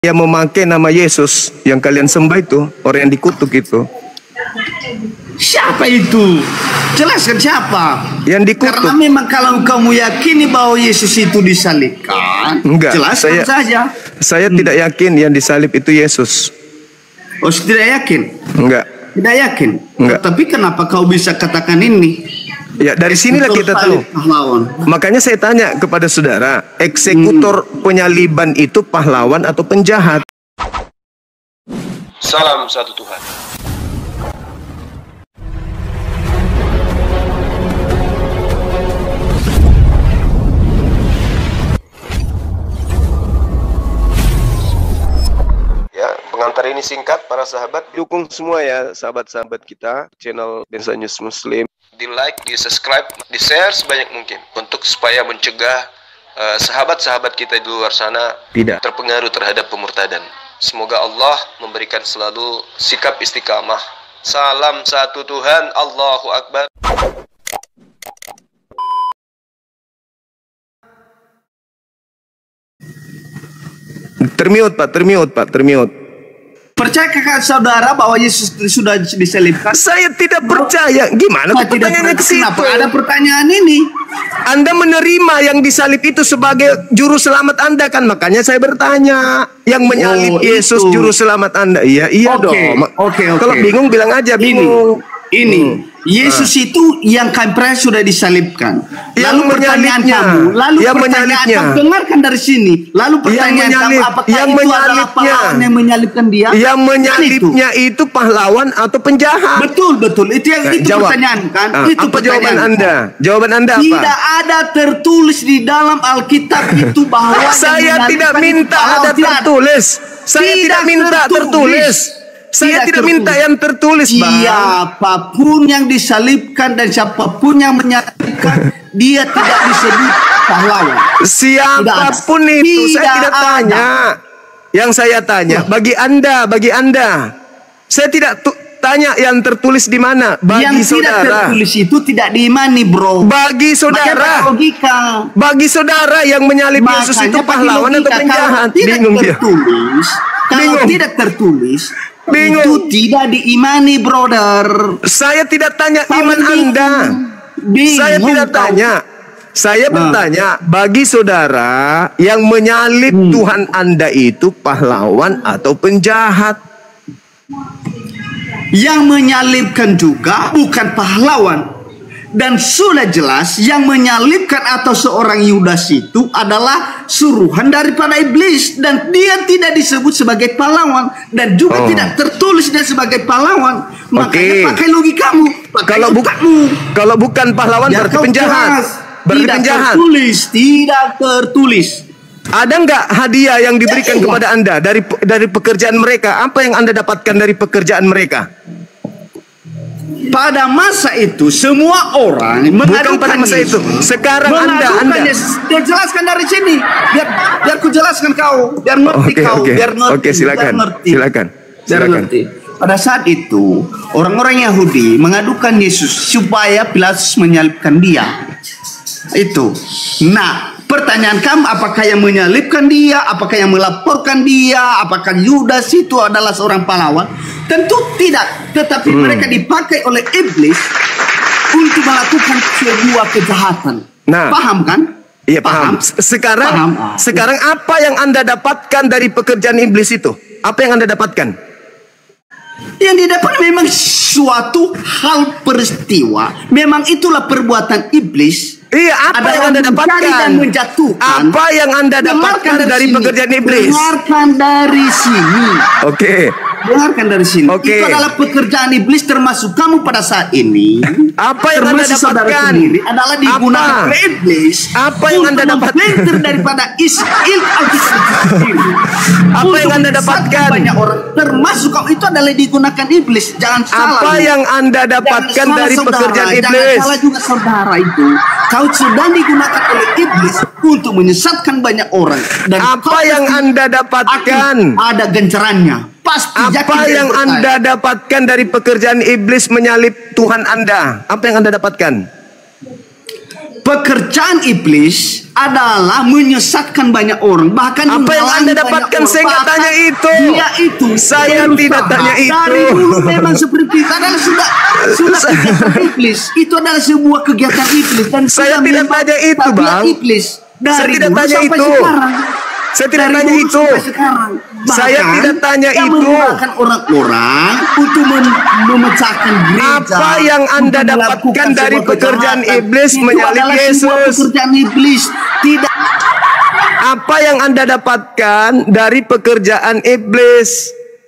yang memakai nama Yesus yang kalian sembah itu, orang yang dikutuk itu. Siapa itu? Jelaskan siapa? Yang dikutuk. Karena memang kalau kamu yakini bahwa Yesus itu disalibkan, enggak, jelaskan saja. Saya tidak yakin yang disalib itu Yesus. Oh, tidak yakin? Enggak. Tidak yakin? Enggak. Tapi kenapa kau bisa katakan ini? Ya, dari sinilah kita tahu. Makanya saya tanya kepada saudara, eksekutor penyaliban itu pahlawan atau penjahat? Salam satu Tuhan. Ya, pengantar ini singkat para sahabat. Dukung semua ya sahabat-sahabat kita, channel Densa News Muslim. Di like, di subscribe, di share sebanyak mungkin untuk supaya mencegah sahabat-sahabat kita di luar sana tidak terpengaruh terhadap pemurtadan. Semoga Allah memberikan selalu sikap istiqamah. Salam satu Tuhan, Allahu Akbar. Termute Pak. Percayakah saudara bahwa Yesus sudah disalibkan? Saya tidak percaya. Gimana pertanyaannya ke situ? Kenapa ada pertanyaan ini? Anda menerima yang disalib itu sebagai juru selamat Anda kan? Makanya saya bertanya. Yang menyalib Yesus juru selamat Anda. Iya dong. Oke. Kalau bingung bilang aja bingung. Ini Yesus itu yang kampret sudah disalibkan. Yang pertanyaan kamu, yang pertanyaan kamu dengarkan dari sini. Lalu pertanyaan kamu, apakah yang itu adalah pahlawan yang menyalibkan dia? Yang menyalibnya itu pahlawan atau penjahat? Betul. Itu yang itu pertanyaan kan? Itu apa jawaban Anda? Jawaban Anda apa? Tidak ada tertulis di dalam Alkitab itu bahwa saya tidak minta ada tertulis. Saya tidak minta tertulis. Saya tidak minta yang tertulis, Bang. Siapapun yang disalibkan dan siapapun yang menyalibkan, dia tidak disebut pahlawan. Siapapun itu, saya tidak tanya. Yang saya tanya, bagi Anda. Saya tidak tanya yang tertulis di mana. Bagi yang saudara. Tidak tertulis itu tidak diimani, bro. Bagi saudara. Bagi saudara yang menyalib Yesus itu pahlawan atau penjahat? Bingung dia. Kalau tidak tertulis, itu tidak diimani, brother. Saya tidak tanya iman Anda. Saya tidak tanya. Saya bertanya, bagi saudara yang menyalib Tuhan Anda itu pahlawan atau penjahat? Yang menyalibkan juga bukan pahlawan. Dan sudah jelas yang menyalibkan atau seorang Yudas itu adalah suruhan daripada iblis. Dan dia tidak disebut sebagai pahlawan. Dan juga tidak tertulis dia sebagai pahlawan. Makanya pakai logikamu. Kalau bukan pahlawan berarti penjahat. Tidak tertulis. Ada nggak hadiah yang diberikan kepada Anda dari pekerjaan mereka? Apa yang Anda dapatkan dari pekerjaan mereka? Pada masa itu semua orang bukan pada masa itu. Sekarang Anda dia jelaskan dari sini. Biar ku jelaskan kau, biar ngerti kau, biar ngerti. Oke, silakan. Pada saat itu orang-orang Yahudi mengadukan Yesus supaya Pilatus menyalibkan dia. Itu. Nah, pertanyaan kamu, apakah yang menyalibkan dia, apakah yang melaporkan dia, apakah Yudas itu adalah seorang pahlawan? Tentu tidak. Tetapi mereka dipakai oleh iblis untuk melakukan sebuah kejahatan. Nah, paham kan? Iya, paham. Sekarang apa yang Anda dapatkan dari pekerjaan iblis itu? Apa yang Anda dapatkan? Yang didapat memang suatu hal peristiwa. Memang itulah perbuatan iblis. Iya, apa yang Anda dapatkan? Dan menjatuhkan. Apa yang Anda dapatkan dari pekerjaan iblis? Dengarkan dari sini. Oke. Dengarkan dari sini. Itu adalah pekerjaan iblis termasuk kamu pada saat ini. Apa yang Anda dapatkan? Adalah digunakan oleh iblis. Apa yang Anda dapatkan? Daripada isi apa yang Anda dapatkan? Banyak orang termasuk kamu itu adalah digunakan iblis. Jangan salah. Apa yang Anda dapatkan dari pekerjaan iblis? Jangan salah juga saudara itu. Kau sedang digunakan oleh iblis untuk menyesatkan banyak orang. Dan apa yang Anda dapatkan? Ada gencerannya. Pasti. Apa yang Anda dapatkan dari pekerjaan iblis menyalib Tuhan Anda? Apa yang Anda dapatkan? pekerjaan iblis adalah menyesatkan banyak orang. Bahkan Apa yang Anda dapatkan? Saya nggak tanya itu. Dia itu. Saya tidak tanya itu. Dari dulu memang seperti itu adalah sudah kegiatan iblis. Itu adalah sebuah kegiatan iblis dan Saya tidak tanya itu, Bang. Iblis. Dari Saya tidak dulu tanya sampai itu. sekarang. Saya tidak Dari tanya dulu itu. sampai sekarang. Saya tidak tanya yang itu. menggunakan orang-orang untuk memecahkan gereja. Apa yang Anda untuk dapatkan melakukan dari sebuah pekerjaan kejahatan. iblis Itu menyalib adalah sebuah Yesus? pekerjaan iblis. Tidak. Apa yang Anda dapatkan dari pekerjaan iblis?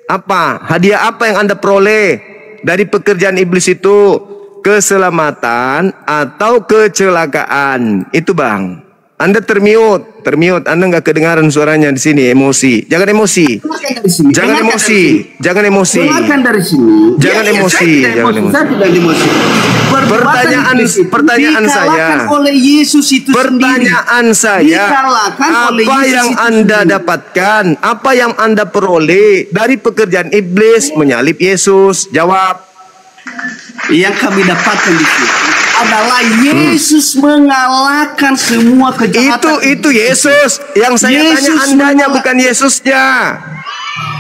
Apa? Hadiah apa yang Anda peroleh dari pekerjaan iblis itu? Keselamatan atau kecelakaan? Itu, Bang. Anda termute. Anda nggak kedengaran suaranya di sini, emosi. Jangan emosi. Jangan emosi. Jangan emosi. Dengarkan dari sini. Jangan emosi. Jangan emosi. Saya tidak emosi. Pertanyaan saya. Oleh Yesus itu Pertanyaan saya, apa yang Anda dapatkan? Apa yang Anda peroleh dari pekerjaan iblis menyalib Yesus? Jawab. Yang kami dapatkan di situ adalah Yesus mengalahkan semua kejahatan. Itu Yesus. Yang saya tanya Andanya bukan Yesusnya.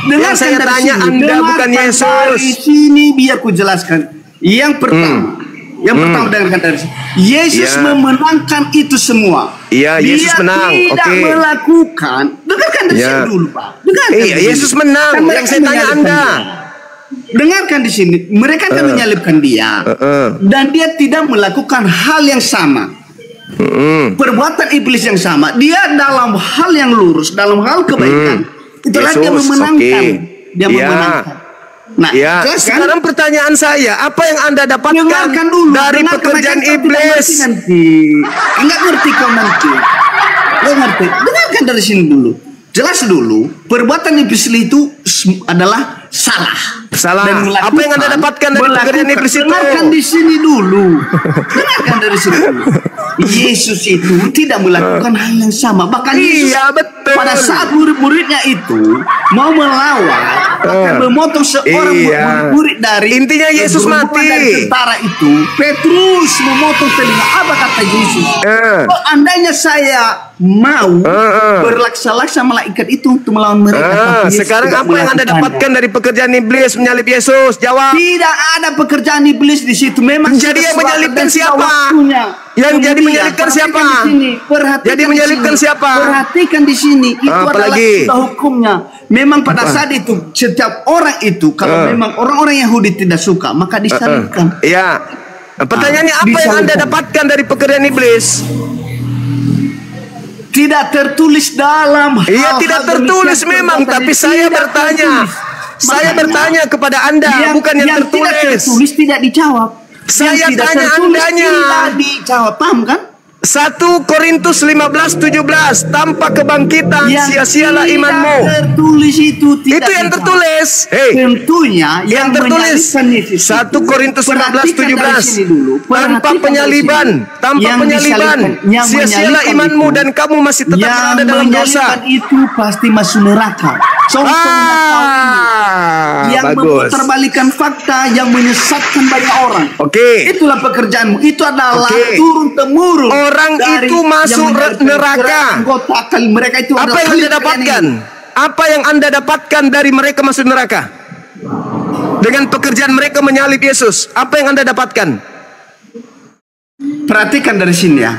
Yang saya tanya Anda bukan Yesus. Dari sini biar ku jelaskan. Yang pertama. Yang pertama dengarkan dari sini. Yesus memenangkan itu semua. Iya, Yesus menang. Dia tidak melakukan. Dengarkan dari sini dulu, Pak. Iya, Yesus menang. Yang saya tanya Anda. Dengarkan di sini, mereka akan menyalibkan dia, dan dia tidak melakukan hal yang sama, perbuatan iblis yang sama. Dia dalam hal yang lurus, dalam hal kebaikan. Itulah dia memenangkan. Dia memenangkan. Nah, sekarang pertanyaan saya, apa yang Anda dapatkan dari pekerjaan iblis? Enggak ngerti kau nanti. Enggak ngerti. Dengarkan dari sini dulu. Jelas dulu, perbuatan iblis itu adalah salah. Dan apa yang Anda dapatkan dari pekerjaan iblis itu? Dengarkan di sini dulu. Dengarkan dari sini dulu. Yesus itu tidak melakukan hal yang sama. Bahkan Yesus pada saat murid-muridnya itu mau melawan, akan memotong seorang murid dari intinya Yesus mati. Dari tentara itu, Petrus memotong telinga. Apa kata Yesus? Andainya saya mau berlaksa-laksa malaikat itu untuk melawan mereka. Sekarang apa yang Anda dapatkan dari pekerjaan iblis menyalib Yesus? Jawab. Tidak ada pekerjaan iblis di situ. Memang jadi yang menyalibkan siapa? Yang jadi menyalibkan siapa? Jadi menyalibkan siapa? Perhatikan di sini. Itu adalah sudah hukumnya. Memang pada saat itu setiap orang itu kalau memang orang-orang Yahudi tidak suka maka disalibkan. Iya. Pertanyaannya apa yang Anda dapatkan dari pekerjaan iblis? Tidak tertulis dalam hal. Iya, tidak tertulis memang, tapi saya bertanya. Saya bertanya kepada Anda, bukan yang tertulis. Tidak tertulis tidak dijawab. Saya tanya Andanya. Tidak dijawab, paham kan? 1 Korintus 15:17, tanpa kebangkitan sia-sialah imanmu. Yang tertulis itu tidak. Itu yang tertulis. Tentunya yang tertulis 1 Korintus 15:17, tanpa penyaliban, sia-sialah imanmu dan kamu masih tetap berada dalam dosa. Itu pasti masuk neraka. Yang memutarbalikan fakta, yang menyesatkan banyak orang. Itulah pekerjaanmu. Itu adalah turun temurun. Orang itu masuk neraka. Mereka itu apa yang Anda dapatkan? Apa yang Anda dapatkan dari mereka masuk neraka? Dengan pekerjaan mereka menyalib Yesus, apa yang Anda dapatkan? Perhatikan dari sini ya.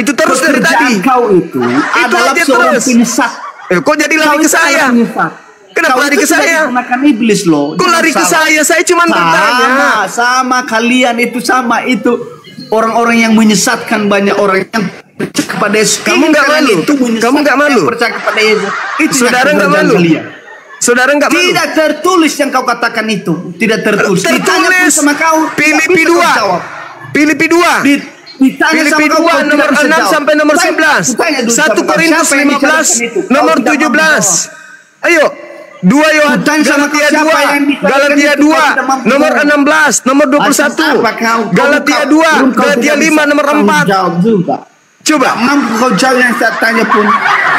Itu terus dari tadi. Kau itu adalah seorang penyesat. Kok jadi lari ke saya? Kenapa lari ke saya? Menggunakan iblis loh. Kok lari ke saya? Saya cuma bertanya. Sama kalian itu sama itu. Orang-orang yang menyesatkan banyak orang yang percaya kepada Yesus. Kamu nggak malu? Kamu nggak malu? Percaya kepada Yesus. Itu saudara nggak malu? Saudara nggak malu? Tidak tertulis yang kau katakan itu. Tidak tertulis. Tertulis sama kau. Filipi 2. Filipi 2. Filipi 2 nomor 6 sampai nomor 11. 1 Korintus 15 nomor 17. Ayo. 2 Yohanes Galatia 2 nomor 16 nomor 21, Galatia 2 Galatia 5 nomor 4. Coba mampu kau jawab yang saya tanya pun.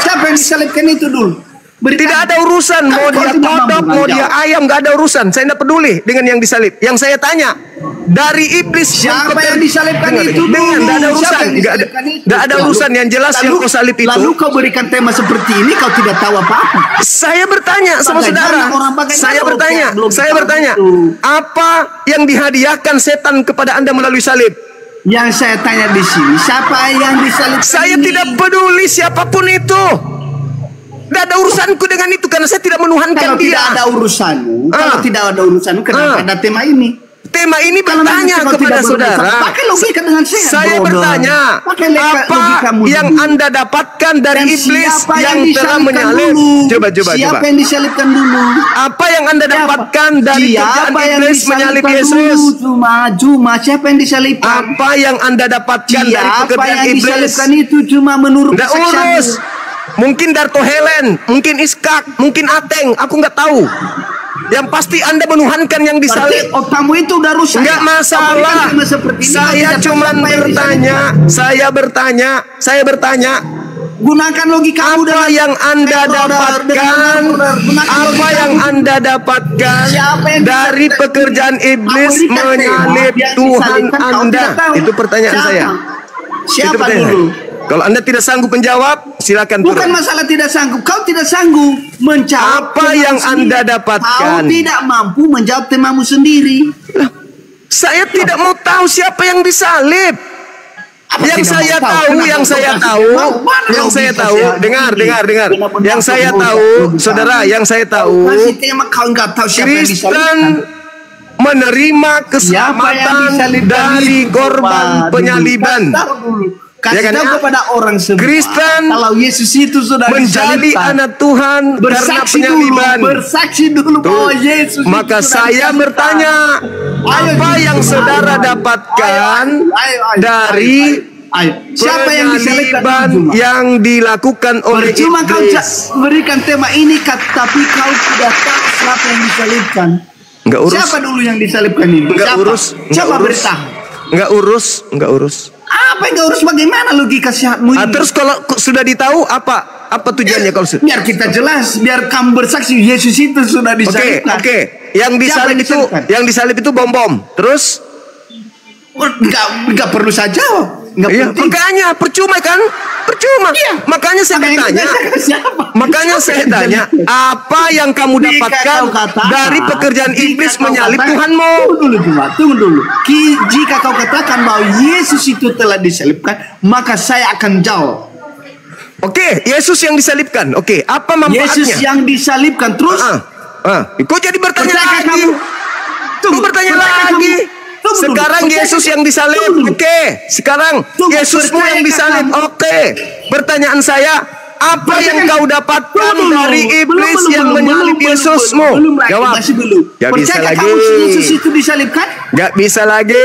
Siapa yang disalibkan itu dulu? Tidak ada urusan mau dia kodok, mau dia ayam, nggak ada urusan. Saya tidak peduli dengan yang disalib. Yang saya tanya, dari iblis siapa yang disalibkan itu? Tidak ada urusan, nggak ada urusan. Yang jelas yang kau salib itu. Lalu kau berikan tema seperti ini, kau tidak tahu apa-apa. Saya bertanya sama saudara. Saya bertanya, apa yang dihadiahkan setan kepada Anda melalui salib? Yang saya tanya di sini, siapa yang disalibkan? Saya tidak peduli siapapun itu. Tidak ada urusanku dengan itu karena saya tidak menuhankan kalau dia. Tidak ada urusanmu, kalau tidak ada urusanmu, kenapa ada tema ini? Tema ini bertanya kepada saudara. Pakai logika dengan saya bertanya, apa yang Anda dapatkan dari iblis yang telah menyalib? Coba. Siapa yang disalibkan dulu? Apa yang Anda dapatkan dari kerjaan iblis menyalib Yesus? Cuma siapa yang disalibkan? Apa yang Anda dapatkan dari pekerjaan iblis? Disalibkan itu cuma menurut nggak urus. Mungkin Darto Helen, mungkin Iskak, mungkin Ateng, aku nggak tahu. Yang pasti Anda menuhankan yang disalib. Kamu itu udah rusak. Nggak masalah. Saya cuma bertanya. Saya bertanya. Gunakan logika apa yang Anda dapatkan? Apa yang Anda dapatkan dari pekerjaan iblis menyalib Tuhan Anda? Itu pertanyaan saya. Siapa dulu? Kalau Anda tidak sanggup menjawab, silakan. Bukan masalah tidak sanggup. Kau tidak sanggup menjawab apa yang Anda dapatkan. Kau tidak mampu menjawab temamu sendiri. Saya tidak mau tahu siapa yang disalib. Yang saya tahu, dengar. Yang saya tahu, saudara, yang saya tahu, Kristen menerima keselamatan dari korban penyaliban. Kasih tahu kepada orang semua. Kristen kalau Yesus itu sudah menjadi anak Tuhan karena penyaliban. Bersaksi dulu bahwa Yesus. Maka saya bertanya, apa yang saudara dapatkan dari penyaliban yang dilakukan oleh iblis? Cuma kau berikan tema ini, tapi kau tidak tahu siapa yang disalibkan. Enggak urus. Siapa dulu yang disalibkan ini? Enggak urus. Siapa beritahu? Enggak urus. Apa yang harus bagaimana logika sehatmu ini? Terus kalau sudah ditahu apa tujuannya kalau sudah? Biar kita jelas, biar kamu bersaksi Yesus itu sudah disalibkan. Oke. Yang disalib itu bom. Terus enggak perlu saja. Iya, makanya percuma kan? Iya. Makanya saya tanya, apa yang kamu dapatkan dari pekerjaan iblis menyalib Tuhanmu? Tunggu dulu. Jika kau katakan bahwa Yesus itu telah disalibkan, maka saya akan jawab. Oke, Yesus yang disalibkan. Oke, apa manfaatnya? Yesus yang disalibkan terus. Kok jadi bertanya lagi? Kok bertanya lagi? Sekarang Yesus yang disalib. Oke. Sekarang Yesusmu yang disalib. Oke. Pertanyaan saya, apa yang kau dapatkan dari iblis yang menyalib Yesusmu? Jawab. Gak bisa lagi. Yesus itu disalibkan? Gak bisa lagi.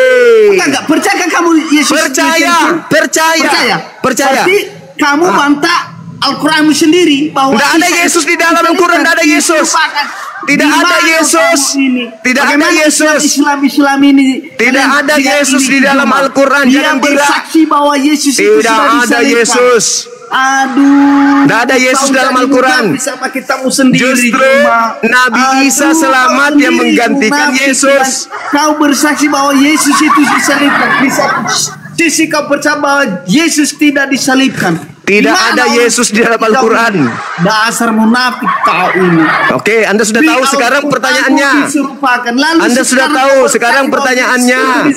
Enggak. Percaya kamu Yesus? Percaya. Berarti kamu bantah Al-Quranmu sendiri bahwa tidak ada Yesus di dalam Al-Quran. Tidak ada Yesus. Tidak ada Yesus. Tidak ada Yesus. Islam ini. Tidak ada Yesus di dalam Al-Quran. Dia bersaksi bahwa Yesus itu tidak ada Yesus. Aduh. Tidak ada Yesus dalam Al-Quran. Justru Nabi Isa selamat yang menggantikan Yesus. Kau bersaksi bahwa Yesus itu disalibkan. Sisi kau percaya bahwa Yesus tidak disalibkan. Tidak ada Yesus di dalam Al-Quran. Dasar munafik kau ini. Oke, Anda sudah tahu sekarang pertanyaannya. Anda sudah tahu sekarang pertanyaannya.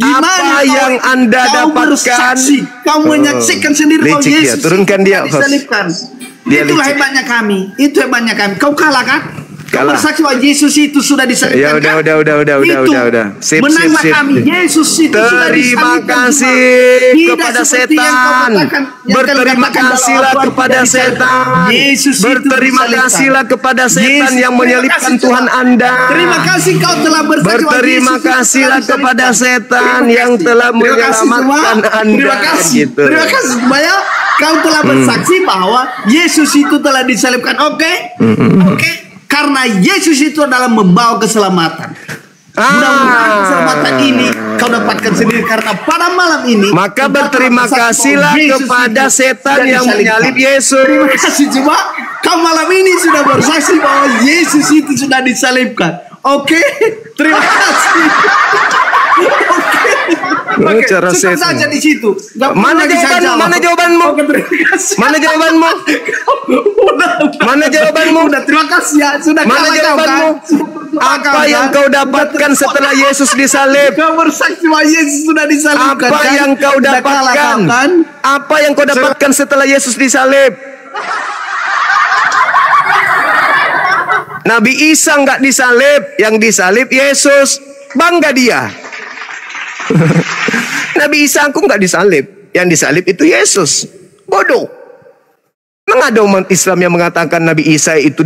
Apa yang Anda dapatkan? Kamu menyaksikan sendiri bahwa Yesus turunkan dia. Itulah hebatnya kami. Itu hebatnya kami. Kau kalah kan? Kalah. Bersaksi bahwa Yesus itu sudah disalibkan. Ya udah. Sip. Kami. Yesus itu terima kasih kepada setan. Berterima kasihlah kepada setan. Berterima kasihlah kepada setan yang menyalibkan Tuhan Anda. Terima kasih kau telah bersaksi. Berterima kasihlah kepada setan yang telah menyelamatkan Anda. Terima kasih supaya kau telah bersaksi bahwa Yesus itu telah disalibkan. Oke. Karena Yesus itu adalah membawa keselamatan. Mudah-mudahan keselamatan ini kau dapatkan sendiri, karena pada malam ini maka berterima kasihlah kepada setan yang menyalib Yesus. Terima kasih, coba kau malam ini sudah bersaksi bahwa Yesus itu sudah disalibkan. Oke, terima kasih. Oke, Cara cukup setan. saja di situ. Mana jawabanmu? Mana jawabanmu? Mana jawabanmu? Mana jawabanmu? Udah, terima kasih ya. Sudah Mana kalah kau, jawabanmu? kan? Apa yang kau dapatkan setelah Yesus disalib? Kau bersaksi bahwa Yesus sudah disalibkan. Apa kan? yang kau Udah kalah dapatkan? kau, kan? Apa yang kau dapatkan setelah Yesus disalib? Nabi Isa nggak disalib, yang disalib Yesus. Bangga dia. Nabi Isa aku nggak disalib, yang disalib itu Yesus. Bodoh. Memang ada umat Islam yang mengatakan Nabi Isa itu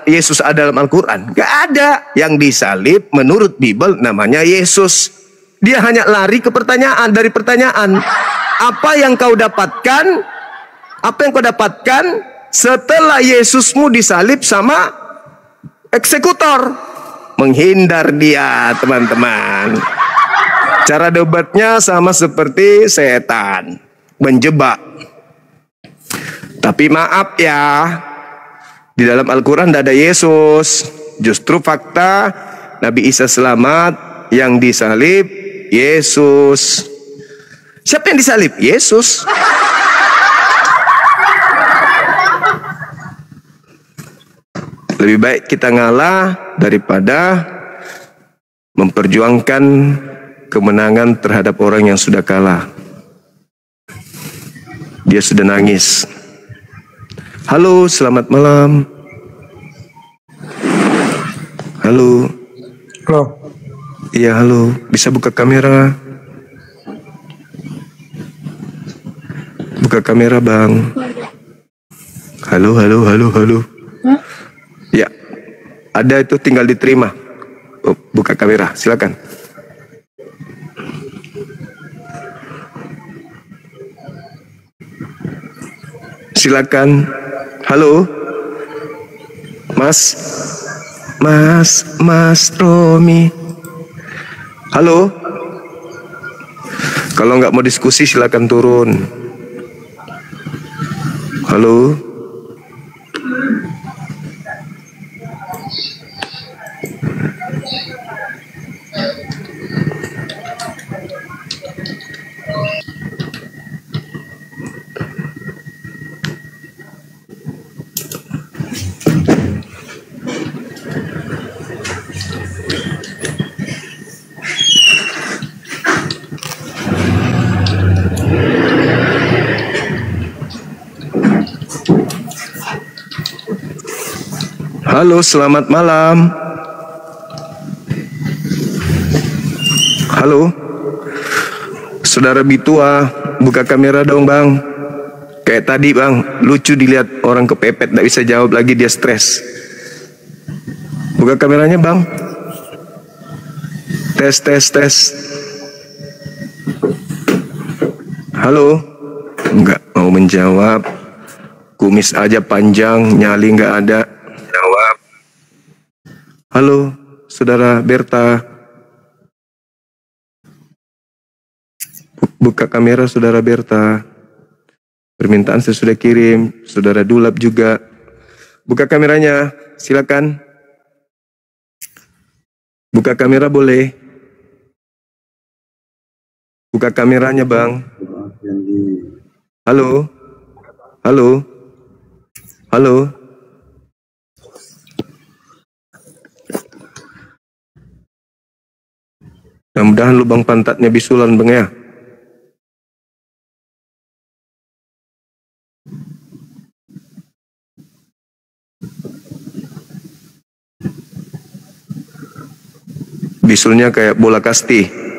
Yesus ada dalam Al-Quran? Gak ada. Yang disalib menurut Bible namanya Yesus. Dia hanya lari ke pertanyaan, dari pertanyaan. Apa yang kau dapatkan? Apa yang kau dapatkan setelah Yesusmu disalib sama eksekutor? Menghindar dia, teman-teman. Cara debatnya sama seperti setan, menjebak. Tapi maaf ya, di dalam Al-Quran tidak ada Yesus. Justru fakta Nabi Isa selamat, yang disalib Yesus. Siapa yang disalib? Yesus. Lebih baik kita ngalah daripada memperjuangkan kemenangan terhadap orang yang sudah kalah. Dia sudah nangis. Halo, selamat malam. Halo. Halo. Iya, halo. Bisa buka kamera? Buka kamera, Bang. Halo, halo, halo, halo. Ya, ada itu, tinggal diterima. Oh, buka kamera, silakan. Silakan. Halo, Mas Romi. Halo. Kalau nggak mau diskusi silakan turun. Halo. Halo, selamat malam. Halo, saudara Bitua, buka kamera dong, Bang. Kayak tadi, Bang, lucu dilihat orang kepepet, nggak bisa jawab lagi, dia stres. Buka kameranya, Bang. Tes. Halo, nggak mau menjawab. Kumis aja panjang, nyali nggak ada. Jawab. Halo, saudara Berta. Buka kamera, saudara Berta. Permintaan saya sudah kirim. Saudara Dulap juga. Buka kameranya, silakan. Buka kamera boleh. Buka kameranya, Bang. Halo. Halo. Halo. Mudah-mudahan lubang pantatnya bisulan, Bang, ya. Bisulnya kayak bola kasti.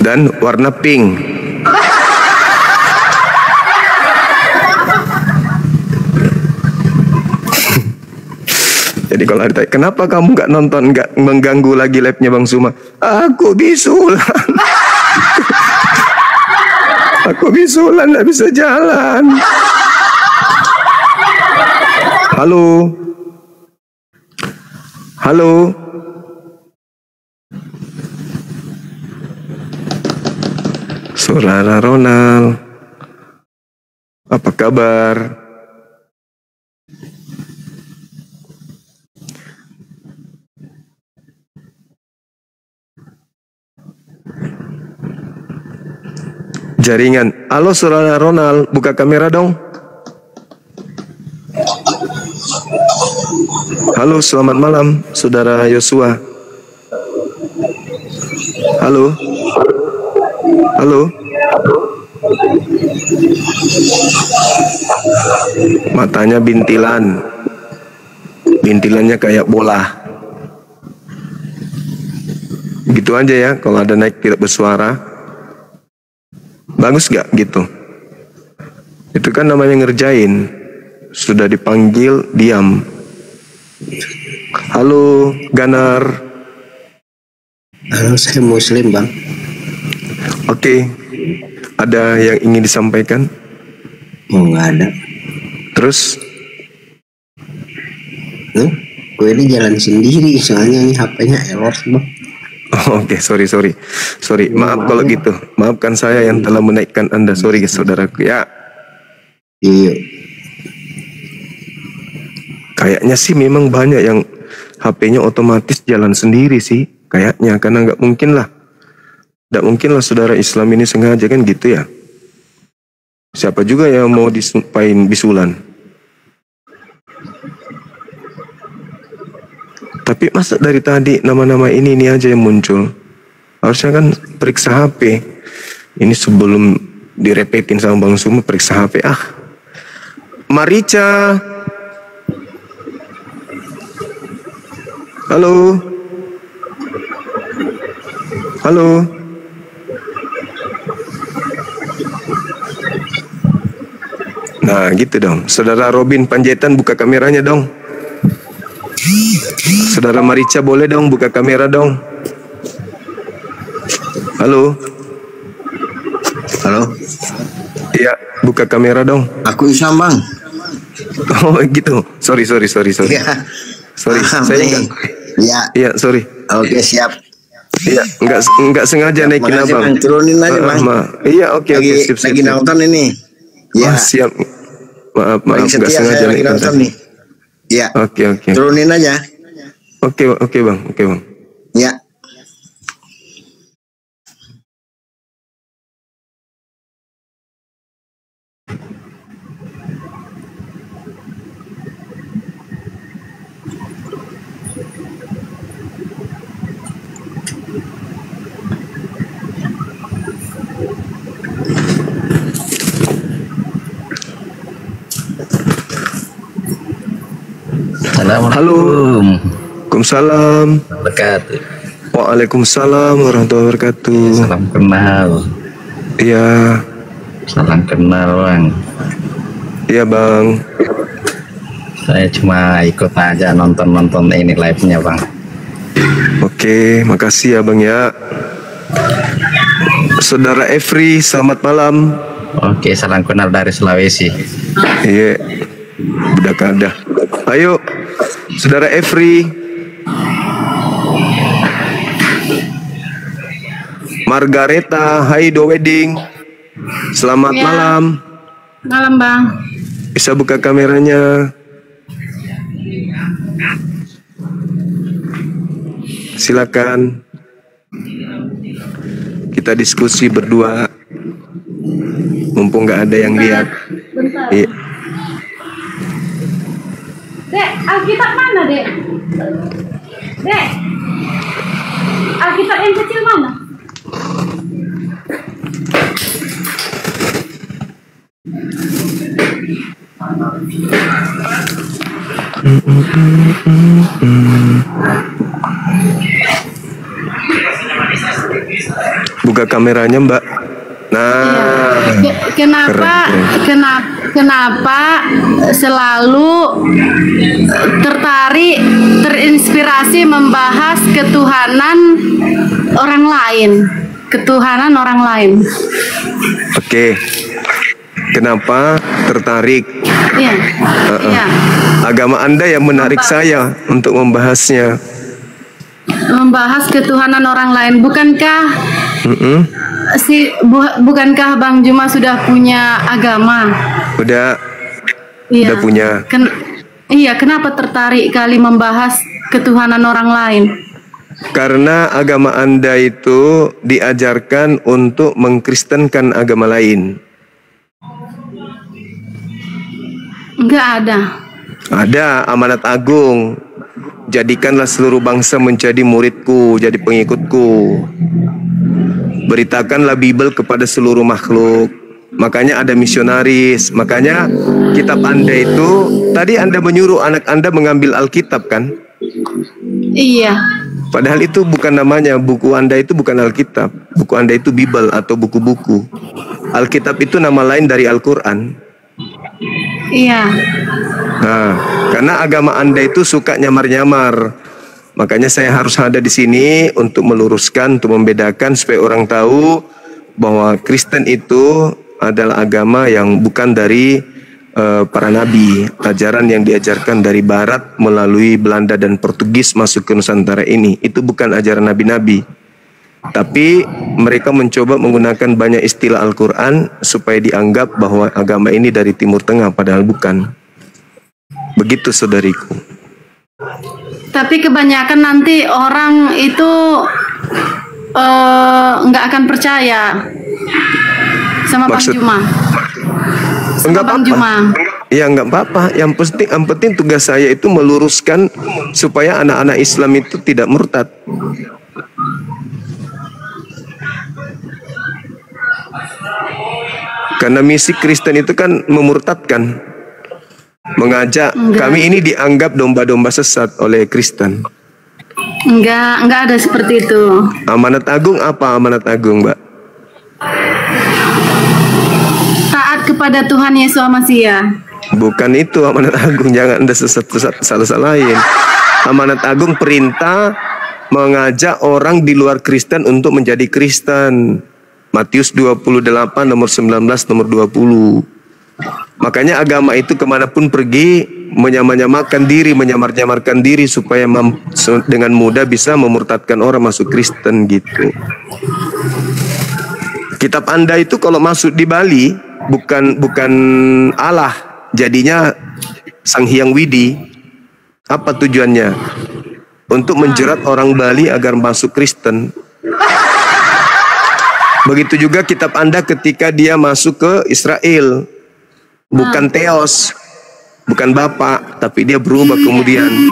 Dan warna pink. Jadi kalau ditanya, kenapa kamu nggak nonton, nggak mengganggu lagi live-nya Bang Suma? Aku bisulan. Aku bisulan, nggak bisa jalan. Halo. Halo. Saudara Ronald, apa kabar? Jaringan. Halo saudara Ronald, buka kamera dong. Halo, selamat malam saudara Yosua. Halo. Halo. Matanya bintilan. Bintilannya kayak bola. Gitu aja ya, kalau ada naik tidak bersuara. Bagus gak gitu? Itu kan namanya ngerjain. Sudah dipanggil, diam. Halo, Ganar. Halo, saya Muslim, Bang. Oke. Ada yang ingin disampaikan? Oh, nggak ada. Terus? Gue ini jalan sendiri, soalnya ini HP-nya error, Bang. Oh, Oke, sorry. Maaf kalau gitu. Maafkan saya yang telah menaikkan Anda. Sorry, saudaraku ya. Iya. Kayaknya sih memang banyak yang HP-nya otomatis jalan sendiri sih. Kayaknya, karena nggak mungkin lah. Nggak mungkin lah saudara Islam ini sengaja kan gitu ya. Siapa juga yang mau disumpahin bisulan. Tapi masa dari tadi nama-nama ini aja yang muncul. Harusnya kan periksa HP. Ini sebelum direpetin sama Bang Suma, periksa HP. Marica. Halo. Halo. Nah gitu dong. Saudara Robin Panjaitan buka kameranya dong. Saudara Marica boleh dong buka kamera dong. Halo. Halo. Iya, buka kamera dong. Aku Isam, Bang. Oh gitu. Sorry. Iya. Sorry, saya enggak. Iya. Iya, sorry. Oke, siap. Iya, enggak sengaja naikin Makasih, abang. Bang. Turunin aja, Bang. Iya, oke, sip. Lagi nonton ini. Iya. Ya. Siap. Maaf, Lagi enggak setia sengaja saya lagi naikin. nonton nih. Iya. Oke. Turunin aja. Oke, Bang. Ya. Assalamualaikum. Waalaikumsalam. Wabarakatuh. Waalaikumsalam warahmatullahi wabarakatuh. Salam kenal. Iya. Salam kenal, Bang. Iya, Bang. Saya cuma ikut aja nonton ini live-nya, Bang. Oke, makasih ya, Bang ya. Saudara Efri, selamat malam. Oke, salam kenal dari Sulawesi. Iya. Udah kada. Ayo, Saudara Efri. Margareta, Haido Wedding. Selamat malam. Malam, Bang. Bisa buka kameranya. Silakan. Kita diskusi berdua. Mumpung nggak ada yang lihat. Bentar. Iya. Dek, Alkitab mana, Dek? Dek, Alkitab yang kecil mana? Buka kameranya, Mbak. Nah, Kenapa selalu tertarik, terinspirasi membahas ketuhanan orang lain? ketuhanan orang lain. Oke. Kenapa tertarik? Iya. Iya. Agama Anda yang menarik saya untuk membahasnya. Membahas ketuhanan orang lain, bukankah bukankah Bang Juma sudah punya agama? Udah punya. Iya, kenapa tertarik kali membahas ketuhanan orang lain? Karena agama Anda itu diajarkan untuk mengkristenkan agama lain. Enggak ada. Ada amanat agung. Jadikanlah seluruh bangsa menjadi muridku, jadi pengikutku. Beritakanlah Bible kepada seluruh makhluk. Makanya ada misionaris. Makanya kitab Anda itu, tadi Anda menyuruh anak Anda mengambil Alkitab kan? Iya. Padahal itu bukan namanya, buku Anda itu bukan Alkitab. Buku Anda itu Bible atau buku-buku. Alkitab itu nama lain dari Al-Quran. Iya. Nah, karena agama Anda itu suka nyamar-nyamar. Makanya saya harus ada di sini untuk meluruskan, untuk membedakan supaya orang tahu bahwa Kristen itu adalah agama yang bukan dari para nabi. Ajaran yang diajarkan dari barat melalui Belanda dan Portugis masuk ke Nusantara ini, itu bukan ajaran nabi-nabi. Tapi mereka mencoba menggunakan banyak istilah Al-Quran supaya dianggap bahwa agama ini dari Timur Tengah, padahal bukan. Begitu saudariku. Tapi kebanyakan nanti orang itu nggak akan percaya sama Bang Juma. Enggak apa-apa. Ya enggak apa-apa. Yang penting tugas saya itu meluruskan supaya anak-anak Islam itu tidak murtad. Karena misi Kristen itu kan memurtadkan, mengajak. Kami ini dianggap domba-domba sesat oleh Kristen. Enggak ada seperti itu. Amanat agung apa amanat agung, Mbak? Taat kepada Tuhan Yesus Masiah. Bukan itu amanat agung, jangan Anda salah-salahin. Amanat agung perintah mengajak orang di luar Kristen untuk menjadi Kristen. Matius 28 nomor 19 nomor 20. Makanya agama itu kemanapun pergi menyamar-nyamarkan diri supaya dengan mudah bisa memurtadkan orang masuk Kristen gitu. Kitab Anda itu kalau masuk di Bali bukan Allah, jadinya Sang Hyang Widi. Apa tujuannya? Untuk menjerat orang Bali agar masuk Kristen. Begitu juga kitab Anda ketika dia masuk ke Israel. Bukan Theos, bukan Bapa, tapi dia berubah kemudian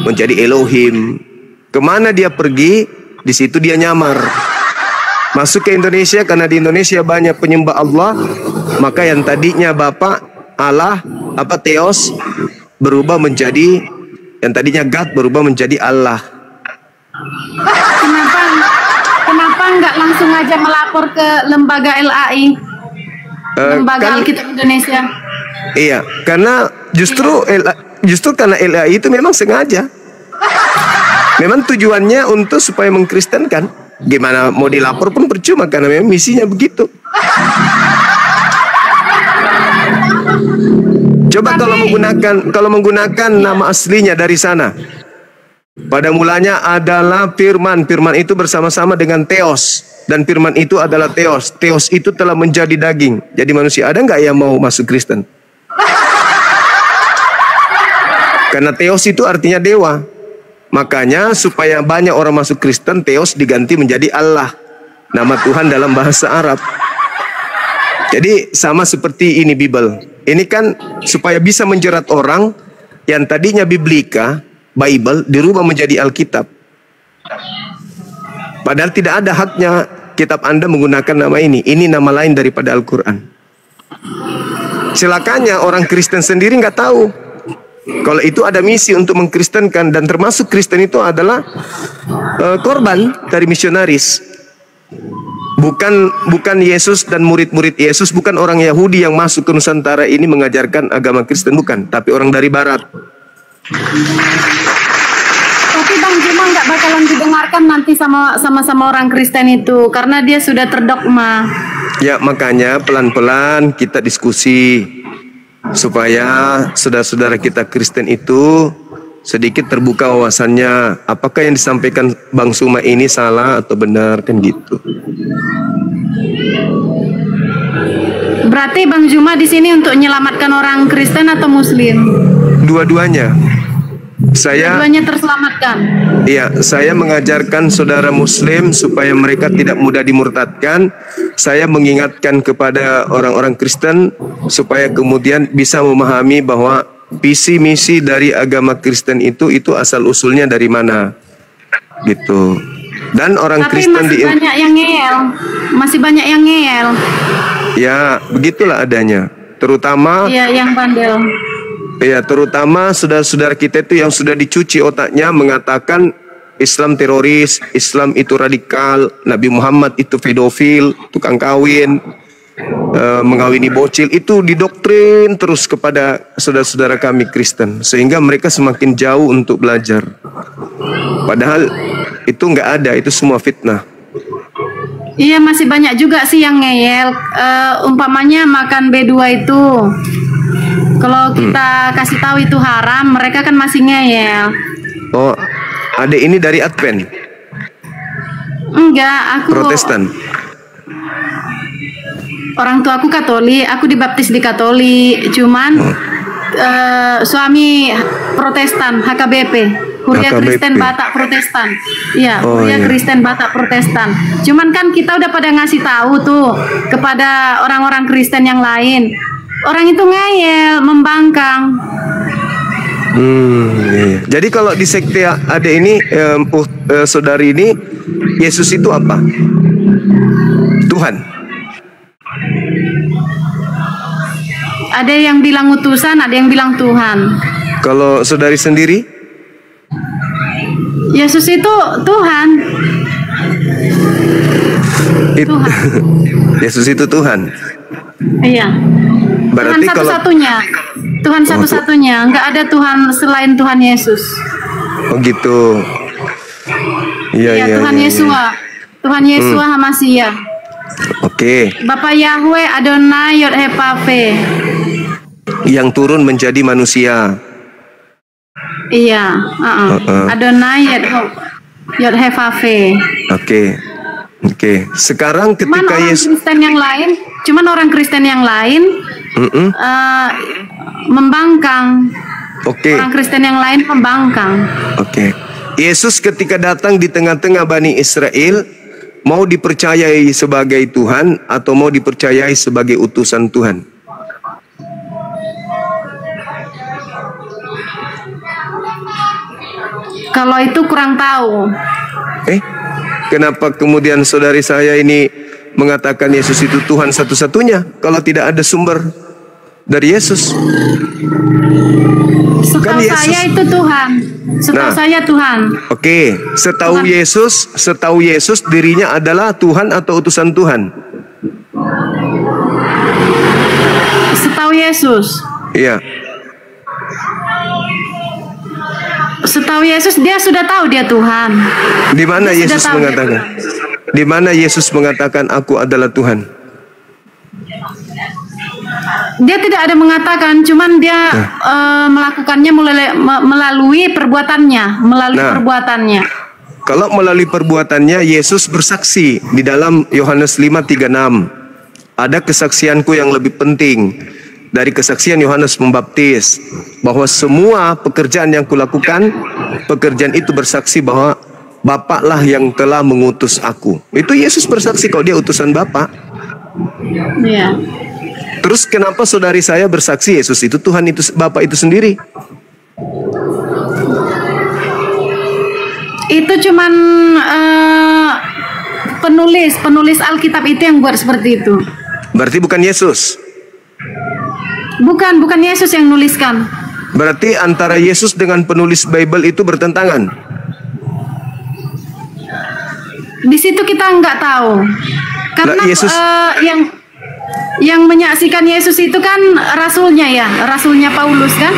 menjadi Elohim. Kemana dia pergi, di situ dia nyamar. Masuk ke Indonesia, karena di Indonesia banyak penyembah Allah, maka yang tadinya Bapa, Allah, Theos, berubah menjadi, yang tadinya God berubah menjadi Allah. Kenapa nggak langsung aja melapor ke lembaga LAI, lembaga Alkitab Indonesia? Iya, karena justru karena LAI itu memang sengaja, memang tujuannya untuk supaya mengkristenkan. Gimana mau dilapor pun percuma karena memang misinya begitu. Coba kalau menggunakan nama aslinya dari sana. Pada mulanya adalah Firman. Firman itu bersama-sama dengan Theos. Dan Firman itu adalah Theos. Theos itu telah menjadi daging, jadi manusia. Ada nggak yang mau masuk Kristen? Karena Theos itu artinya dewa. Makanya supaya banyak orang masuk Kristen, Theos diganti menjadi Allah, nama Tuhan dalam bahasa Arab. Jadi sama seperti ini Bible. Ini kan supaya bisa menjerat orang yang tadinya Biblika, Bible, dirubah menjadi Alkitab. Padahal tidak ada haknya kitab Anda menggunakan nama ini. Ini nama lain daripada Al-Quran. Celakanya orang Kristen sendiri nggak tahu kalau itu ada misi untuk mengkristenkan, dan termasuk Kristen itu adalah korban dari misionaris. Bukan Yesus dan murid-murid Yesus, bukan orang Yahudi yang masuk ke Nusantara ini mengajarkan agama Kristen, bukan, tapi orang dari Barat. Tapi Bang Juma nggak bakalan didengarkan berantakan nanti sama orang Kristen itu karena dia sudah terdogma. Ya, makanya pelan-pelan kita diskusi supaya saudara-saudara kita Kristen itu sedikit terbuka wawasannya. Apakah yang disampaikan Bang Suma ini salah atau benar, kan gitu. Berarti Bang Juma di sini untuk menyelamatkan orang Kristen atau Muslim? Dua-duanya. Dua-duanya terselamatkan. Iya, saya mengajarkan saudara Muslim supaya mereka tidak mudah dimurtadkan. Saya mengingatkan kepada orang-orang Kristen supaya kemudian bisa memahami bahwa visi misi dari agama Kristen itu asal usulnya dari mana, gitu. Dan orang Tapi Kristen masih banyak yang ngeyel, masih banyak yang ngeyel. Ya, begitulah adanya. Terutama Iya, yang bandel. ya, terutama saudara-saudara kita itu yang sudah dicuci otaknya mengatakan Islam teroris, Islam itu radikal, Nabi Muhammad itu pedofil, tukang kawin, mengawini bocil. Itu didoktrin terus kepada saudara-saudara kami Kristen, sehingga mereka semakin jauh untuk belajar. Padahal itu nggak ada, itu semua fitnah. Iya, masih banyak juga sih yang ngeyel. Umpamanya makan B2 itu, kalau kita kasih tahu itu haram, mereka kan masih ngeyel. Oh, adik ini dari Advent? Enggak, aku Protestan? orang tua aku Katolik, aku dibaptis di Katolik, cuman suami Protestan, HKBP, Kuria HKBP. Kristen Batak Protestan. Iya, Oh, Kuria iya. Kristen Batak Protestan. Cuman kan kita udah pada ngasih tahu tuh kepada orang-orang Kristen yang lain. Orang itu ngeyel, membangkang. Iya. Jadi kalau di sekte ada ini, saudari ini, Yesus itu apa? Tuhan. Ada yang bilang utusan, ada yang bilang Tuhan. Kalau saudari sendiri? Yesus itu Tuhan. Tuhan. Yesus itu Tuhan. Iya. Berarti Tuhan kalau satu-satunya. Tuhan satu-satunya, nggak ada Tuhan selain Tuhan Yesus. oh gitu. Iya, Ya, iya. Tuhan iya, Yesua. Tuhan Yesua Hamasiah. Oke. Bapak Yahweh Adonai Yod He Pave. Yang turun menjadi manusia. Iya, Adonai Yod He Pave. Oke. Oke. Sekarang Cuman ketika orang Yesus Kristen yang lain, membangkang. Oke. Orang Kristen yang lain membangkang. Oke. Yesus ketika datang di tengah-tengah Bani Israel, mau dipercayai sebagai Tuhan atau mau dipercayai sebagai utusan Tuhan? Kalau itu kurang tahu. Kenapa kemudian saudari saya ini mengatakan Yesus itu Tuhan satu-satunya kalau tidak ada sumber dari Yesus? Setahu saya itu Tuhan. Setahu saya Tuhan. Oke, setahu Yesus dirinya adalah Tuhan atau utusan Tuhan? Setahu Yesus. Iya. Setahu Yesus dia sudah tahu dia Tuhan. Di mana Dia sudah Yesus tahu dia mengatakan? Di mana Yesus mengatakan aku adalah Tuhan? Dia tidak ada mengatakan, cuman dia melakukannya melalui perbuatannya, perbuatannya. Kalau melalui perbuatannya Yesus bersaksi di dalam Yohanes 5:36. Ada kesaksianku yang lebih penting dari kesaksian Yohanes Pembaptis, bahwa semua pekerjaan yang kulakukan, pekerjaan itu bersaksi bahwa Bapaklah yang telah mengutus aku. Itu Yesus bersaksi kalau dia utusan Bapa. Iya. Terus kenapa saudari saya bersaksi Yesus itu Tuhan, itu Bapa itu sendiri? Itu cuman penulis Alkitab itu yang buat seperti itu. Berarti bukan Yesus. Bukan Yesus yang nuliskan. Berarti antara Yesus dengan penulis Bible itu bertentangan. Di situ kita nggak tahu. Karena Lah, Yesus yang menyaksikan Yesus itu kan rasulnya ya, rasulnya Paulus kan?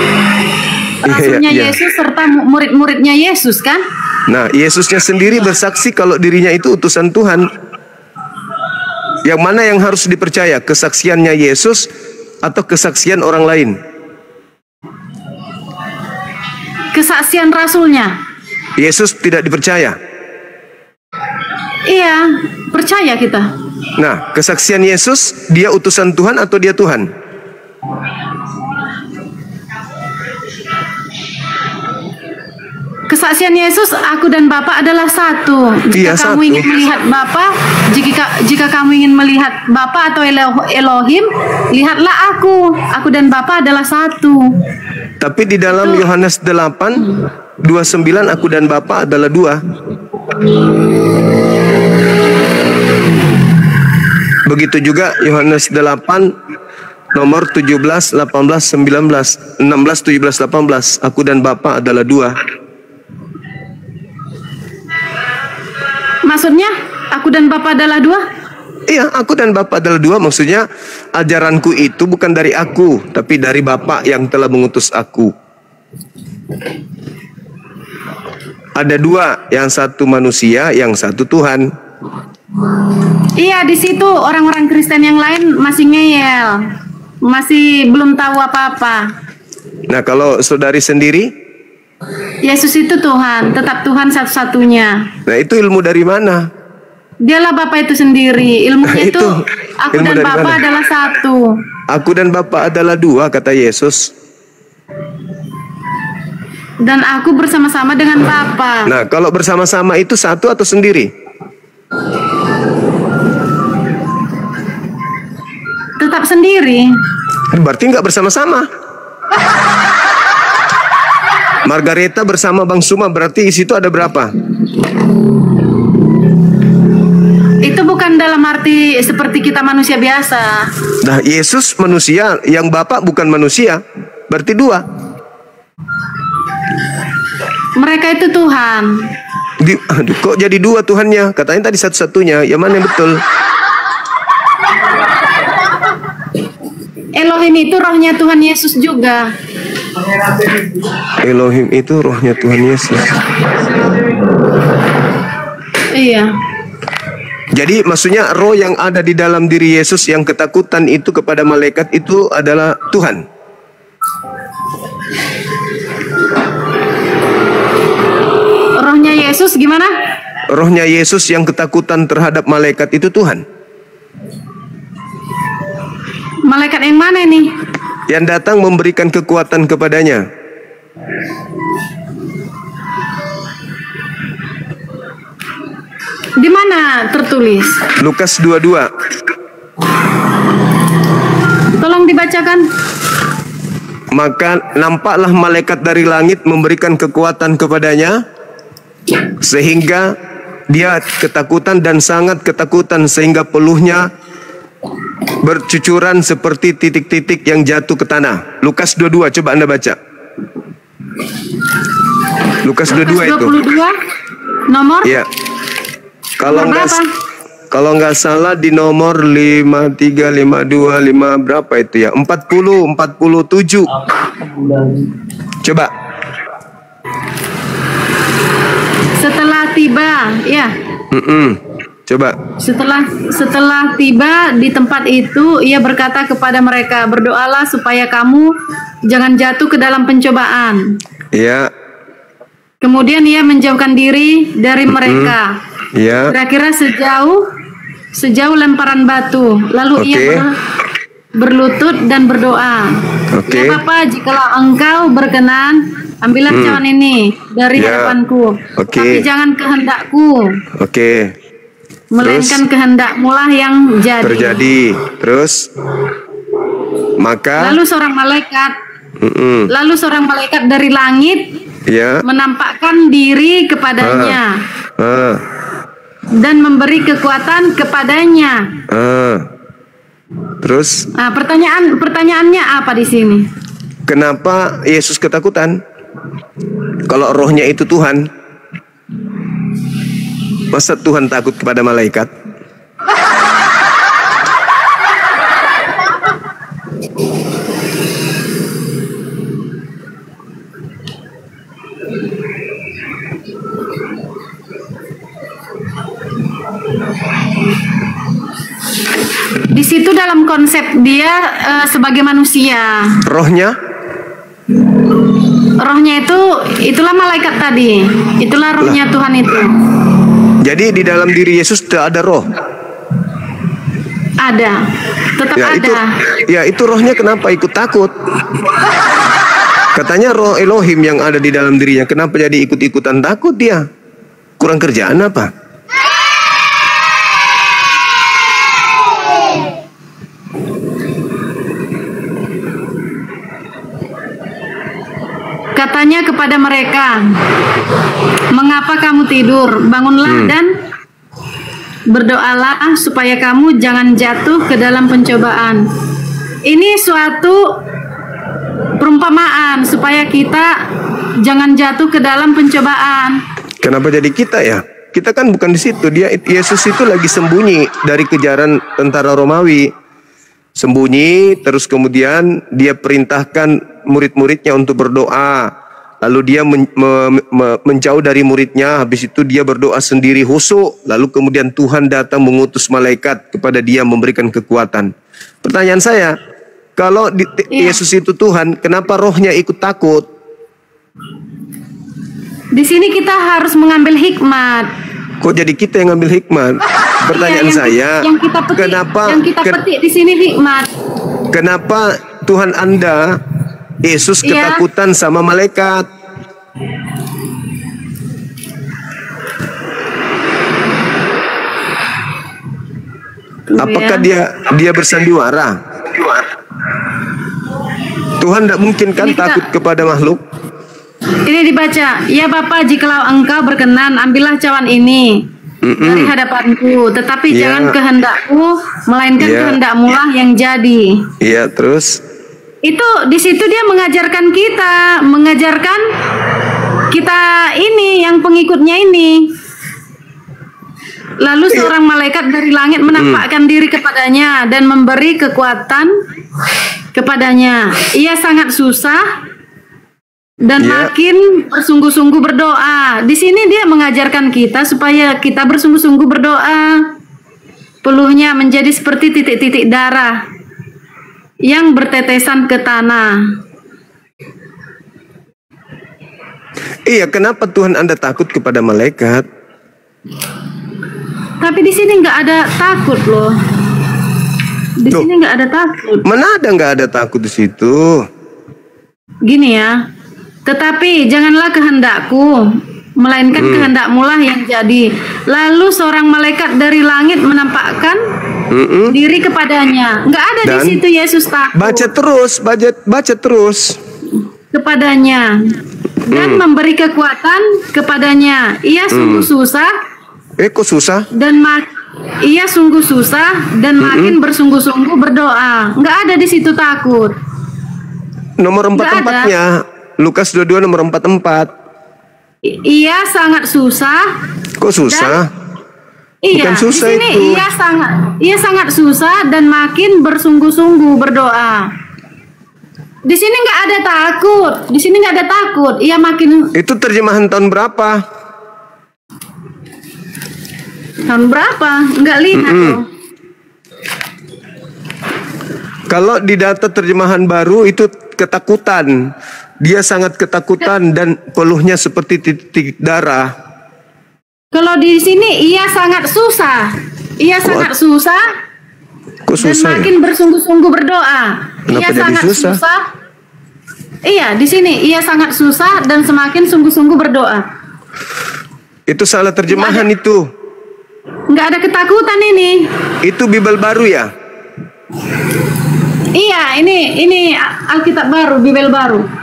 Rasulnya Iya. Yesus serta murid-muridnya Yesus kan? Nah, Yesusnya sendiri bersaksi kalau dirinya itu utusan Tuhan. Yang mana yang harus dipercaya? Kesaksiannya Yesus atau kesaksian orang lain? Kesaksian rasulnya. Yesus tidak dipercaya. Iya, percaya kita. Nah, kesaksian Yesus, dia utusan Tuhan atau dia Tuhan? Kesaksian Yesus, aku dan Bapa adalah satu. Jika Iya, kamu satu. ingin melihat Bapa, jika kamu ingin melihat Bapa atau Elohim, lihatlah aku. Aku dan Bapa adalah satu. Tapi di dalam Yohanes 8:29 aku dan Bapa adalah dua. Begitu juga Yohanes 8 nomor 17, 18, 19, 16, 17, 18. Aku dan Bapa adalah dua. Maksudnya, aku dan Bapa adalah dua? Iya, aku dan Bapa adalah dua. Maksudnya ajaranku itu bukan dari aku, tapi dari Bapa yang telah mengutus aku. Ada dua, yang satu manusia, yang satu Tuhan. Iya, di situ orang-orang Kristen yang lain masih ngeyel, masih belum tahu apa-apa. Nah, kalau saudari sendiri, Yesus itu Tuhan, tetap Tuhan satu-satunya. nah itu ilmu dari mana? Dialah Bapa itu sendiri. Ilmunya itu, aku ilmu dan dari Bapa mana? adalah satu. Aku dan Bapa adalah dua, kata Yesus. Dan aku bersama-sama dengan Bapa. Nah, kalau bersama-sama itu satu atau sendiri? Tetap sendiri. Berarti nggak bersama-sama. Margareta bersama Bang Suma, berarti di situ ada berapa? Itu bukan dalam arti seperti kita manusia biasa. Nah, Yesus manusia, yang Bapak bukan manusia, berarti dua. Mereka itu Tuhan. Aduh, kok jadi dua Tuhannya? Katanya tadi satu-satunya. Yang mana yang betul? Elohim itu rohnya Tuhan Yesus juga. Elohim itu rohnya Tuhan Yesus. Iya. Jadi maksudnya roh yang ada di dalam diri Yesus yang ketakutan itu kepada malaikat itu adalah Tuhan. Rohnya Yesus gimana? Rohnya Yesus yang ketakutan terhadap malaikat itu Tuhan. Malaikat yang mana ini? Yang datang memberikan kekuatan kepadanya. Di mana tertulis? Lukas 22. Tolong dibacakan. Maka nampaklah malaikat dari langit memberikan kekuatan kepadanya, sehingga dia ketakutan dan sangat ketakutan, sehingga peluhnya bercucuran seperti titik-titik yang jatuh ke tanah. Lukas 22, coba Anda baca. Lukas 22 itu. 22 nomor? Iya. Kalau Nomor nggak berapa? kalau nggak salah di nomor 53, 52, 5 berapa itu ya? 40, 47. Coba. Setelah tiba, ya. Coba. Setelah tiba di tempat itu, ia berkata kepada mereka, berdoalah supaya kamu jangan jatuh ke dalam pencobaan. Iya. Kemudian ia menjauhkan diri dari mereka. Iya. Kira-kira sejauh lemparan batu. Lalu ia berlutut dan berdoa. Oke. Ya Bapa, jikalau engkau berkenan, ambillah cawan ini dari hadapanku. Tapi jangan kehendakku. Oke. Melainkan kehendakmu lah yang jadi. Terjadi. Terus maka Lalu seorang malaikat dari langit menampakkan diri kepadanya dan memberi kekuatan kepadanya. Terus Pertanyaannya apa di sini? kenapa Yesus ketakutan? Kalau rohnya itu Tuhan, masa Tuhan takut kepada malaikat? Di situ dalam konsep dia sebagai manusia. Rohnya? Rohnya itulah malaikat tadi. Itulah rohnya Tuhan itu. Jadi di dalam diri Yesus tidak ada roh. Ada. Tetap Ya itu, ada. ya itu rohnya kenapa ikut takut? Katanya roh Elohim yang ada di dalam dirinya, kenapa jadi ikut-ikutan takut dia? Kurang kerjaan apa? Katanya kepada mereka, mengapa kamu tidur? Bangunlah dan berdoalah supaya kamu jangan jatuh ke dalam pencobaan. Ini suatu perumpamaan supaya kita jangan jatuh ke dalam pencobaan. Kenapa jadi kita ya? Kita kan bukan di situ. Yesus itu lagi sembunyi dari kejaran tentara Romawi. Sembunyi, terus kemudian dia perintahkan murid-muridnya untuk berdoa. Lalu dia menjauh dari muridnya. Habis itu dia berdoa sendiri khusyuk. Lalu kemudian Tuhan datang mengutus malaikat kepada dia memberikan kekuatan. Pertanyaan saya, kalau Yesus itu Tuhan, kenapa rohnya ikut takut? Di sini kita harus mengambil hikmat. Kok jadi kita yang ngambil hikmat? Pertanyaan saya, yang kita petik di sini hikmat. Kenapa Tuhan Anda, Yesus, ketakutan sama malaikat? Apakah dia bersandiwara? Tuhan tidak mungkin kan takut kepada makhluk? Ini dibaca, ya Bapa, jikalau engkau berkenan, ambillah cawan ini dari hadapanku, tetapi jangan kehendakku, melainkan kehendakmu lah yang jadi. Iya, terus? Itu di situ dia mengajarkan kita ini yang pengikutnya ini. Lalu seorang malaikat dari langit menampakkan diri kepadanya dan memberi kekuatan kepadanya. Ia sangat susah dan makin bersungguh-sungguh berdoa. Di sini dia mengajarkan kita supaya kita bersungguh-sungguh berdoa. Peluhnya menjadi seperti titik-titik darah yang bertetesan ke tanah. Iya, kenapa Tuhan Anda takut kepada malaikat? Tapi di sini nggak ada takut loh. Di sini nggak ada takut. Mana ada nggak ada takut di situ? Gini ya. Tetapi janganlah kehendakku, melainkan kehendakmu lah yang jadi. Lalu seorang malaikat dari langit menampakkan diri kepadanya. Nggak ada di situ Yesus takut. Baca terus. Kepadanya dan memberi kekuatan kepadanya. Ia sungguh susah. Kok susah? Ia sungguh susah dan makin bersungguh-sungguh berdoa. Nggak ada di situ takut. Nomor 4-4-nya. Lukas 22 nomor 44. Ia sangat susah. Kok susah? Iya, bukan susah di sini itu. Ia sangat susah dan makin bersungguh-sungguh berdoa. Di sini nggak ada takut. Di sini nggak ada takut. Ia makin. Itu terjemahan tahun berapa? Tahun berapa? Nggak lihat loh. Kalau di data terjemahan baru itu ketakutan. Dia sangat ketakutan dan peluhnya seperti titik darah. Kalau di sini ia sangat susah. Ia sangat susah. Kok susah? Dan makin bersungguh-sungguh berdoa. Kenapa ia jadi sangat susah? Iya, di sini ia sangat susah dan semakin sungguh-sungguh berdoa. Itu salah terjemahan itu. Nggak ada ketakutan ini. Itu Bible baru ya? Iya, ini Alkitab baru, Bible baru.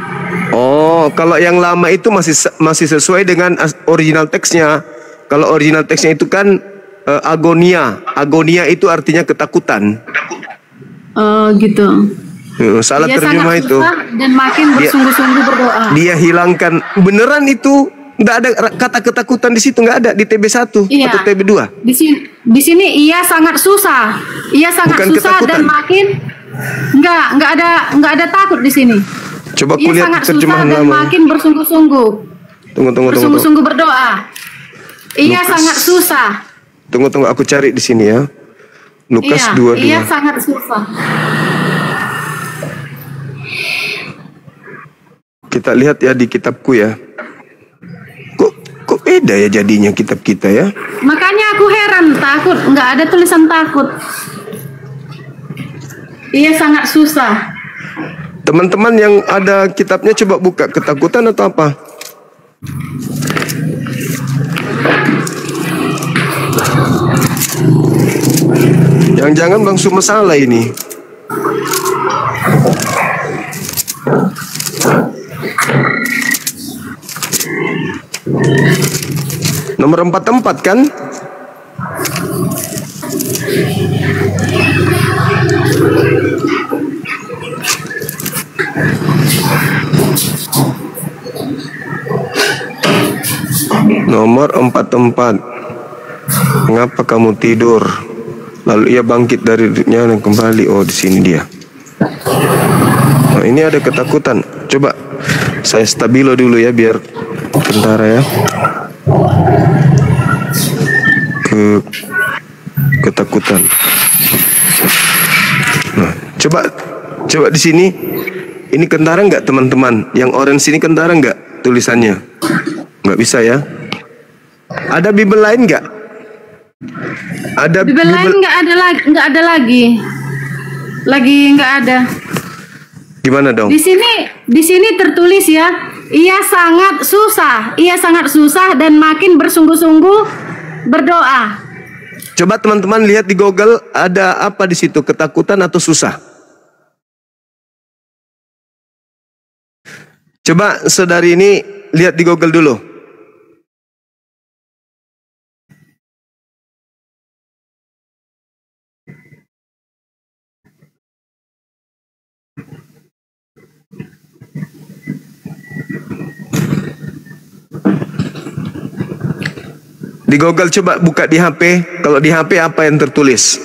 Oh, kalau yang lama itu masih sesuai dengan original teksnya. Kalau original teksnya itu kan agonia. Agonia itu artinya ketakutan. Oh, gitu. Salah dia terjemah sangat itu. susah dan makin bersungguh-sungguh berdoa. Dia hilangkan beneran itu. Nggak ada kata ketakutan di situ, nggak ada di TB1 atau TB2. Di sini ia sangat susah. Ia sangat Bukan susah ketakutan. dan makin nggak ada takut di sini. Coba Ia kulihat sangat susah terjemahan dan lama. makin bersungguh-sungguh. Tunggu. Bersungguh-sungguh berdoa. Ia Lukas. sangat susah. Tunggu, aku cari di sini ya. Lukas Iya, 22. iya sangat susah. Kita lihat ya di kitabku ya. Kok beda ya jadinya kitab kita ya? Makanya aku heran, takut, nggak ada tulisan takut. Iya sangat susah. Teman-teman yang ada kitabnya coba buka, ketakutan atau apa? Jangan-jangan Bang Suma salah ini. Nomor 44 kan? Nomor 44. Mengapa kamu tidur? Lalu ia bangkit dari duduknya dan kembali. Oh, di sini dia. Nah, ini ada ketakutan. Coba saya stabilo dulu ya biar kentara ya. Ketakutan. Nah, coba di sini. Ini kentara nggak teman-teman? Yang orange ini kentara nggak tulisannya? Nggak bisa ya? Ada Bible lain nggak? Ada Bible lain nggak ada lagi. Lagi nggak ada. Gimana dong? Di sini tertulis ya. Ia sangat susah dan makin bersungguh-sungguh berdoa. Coba teman-teman lihat di Google ada apa di situ, ketakutan atau susah? Coba saudari ini lihat di Google dulu. Di Google coba buka di HP. Kalau di HP apa yang tertulis?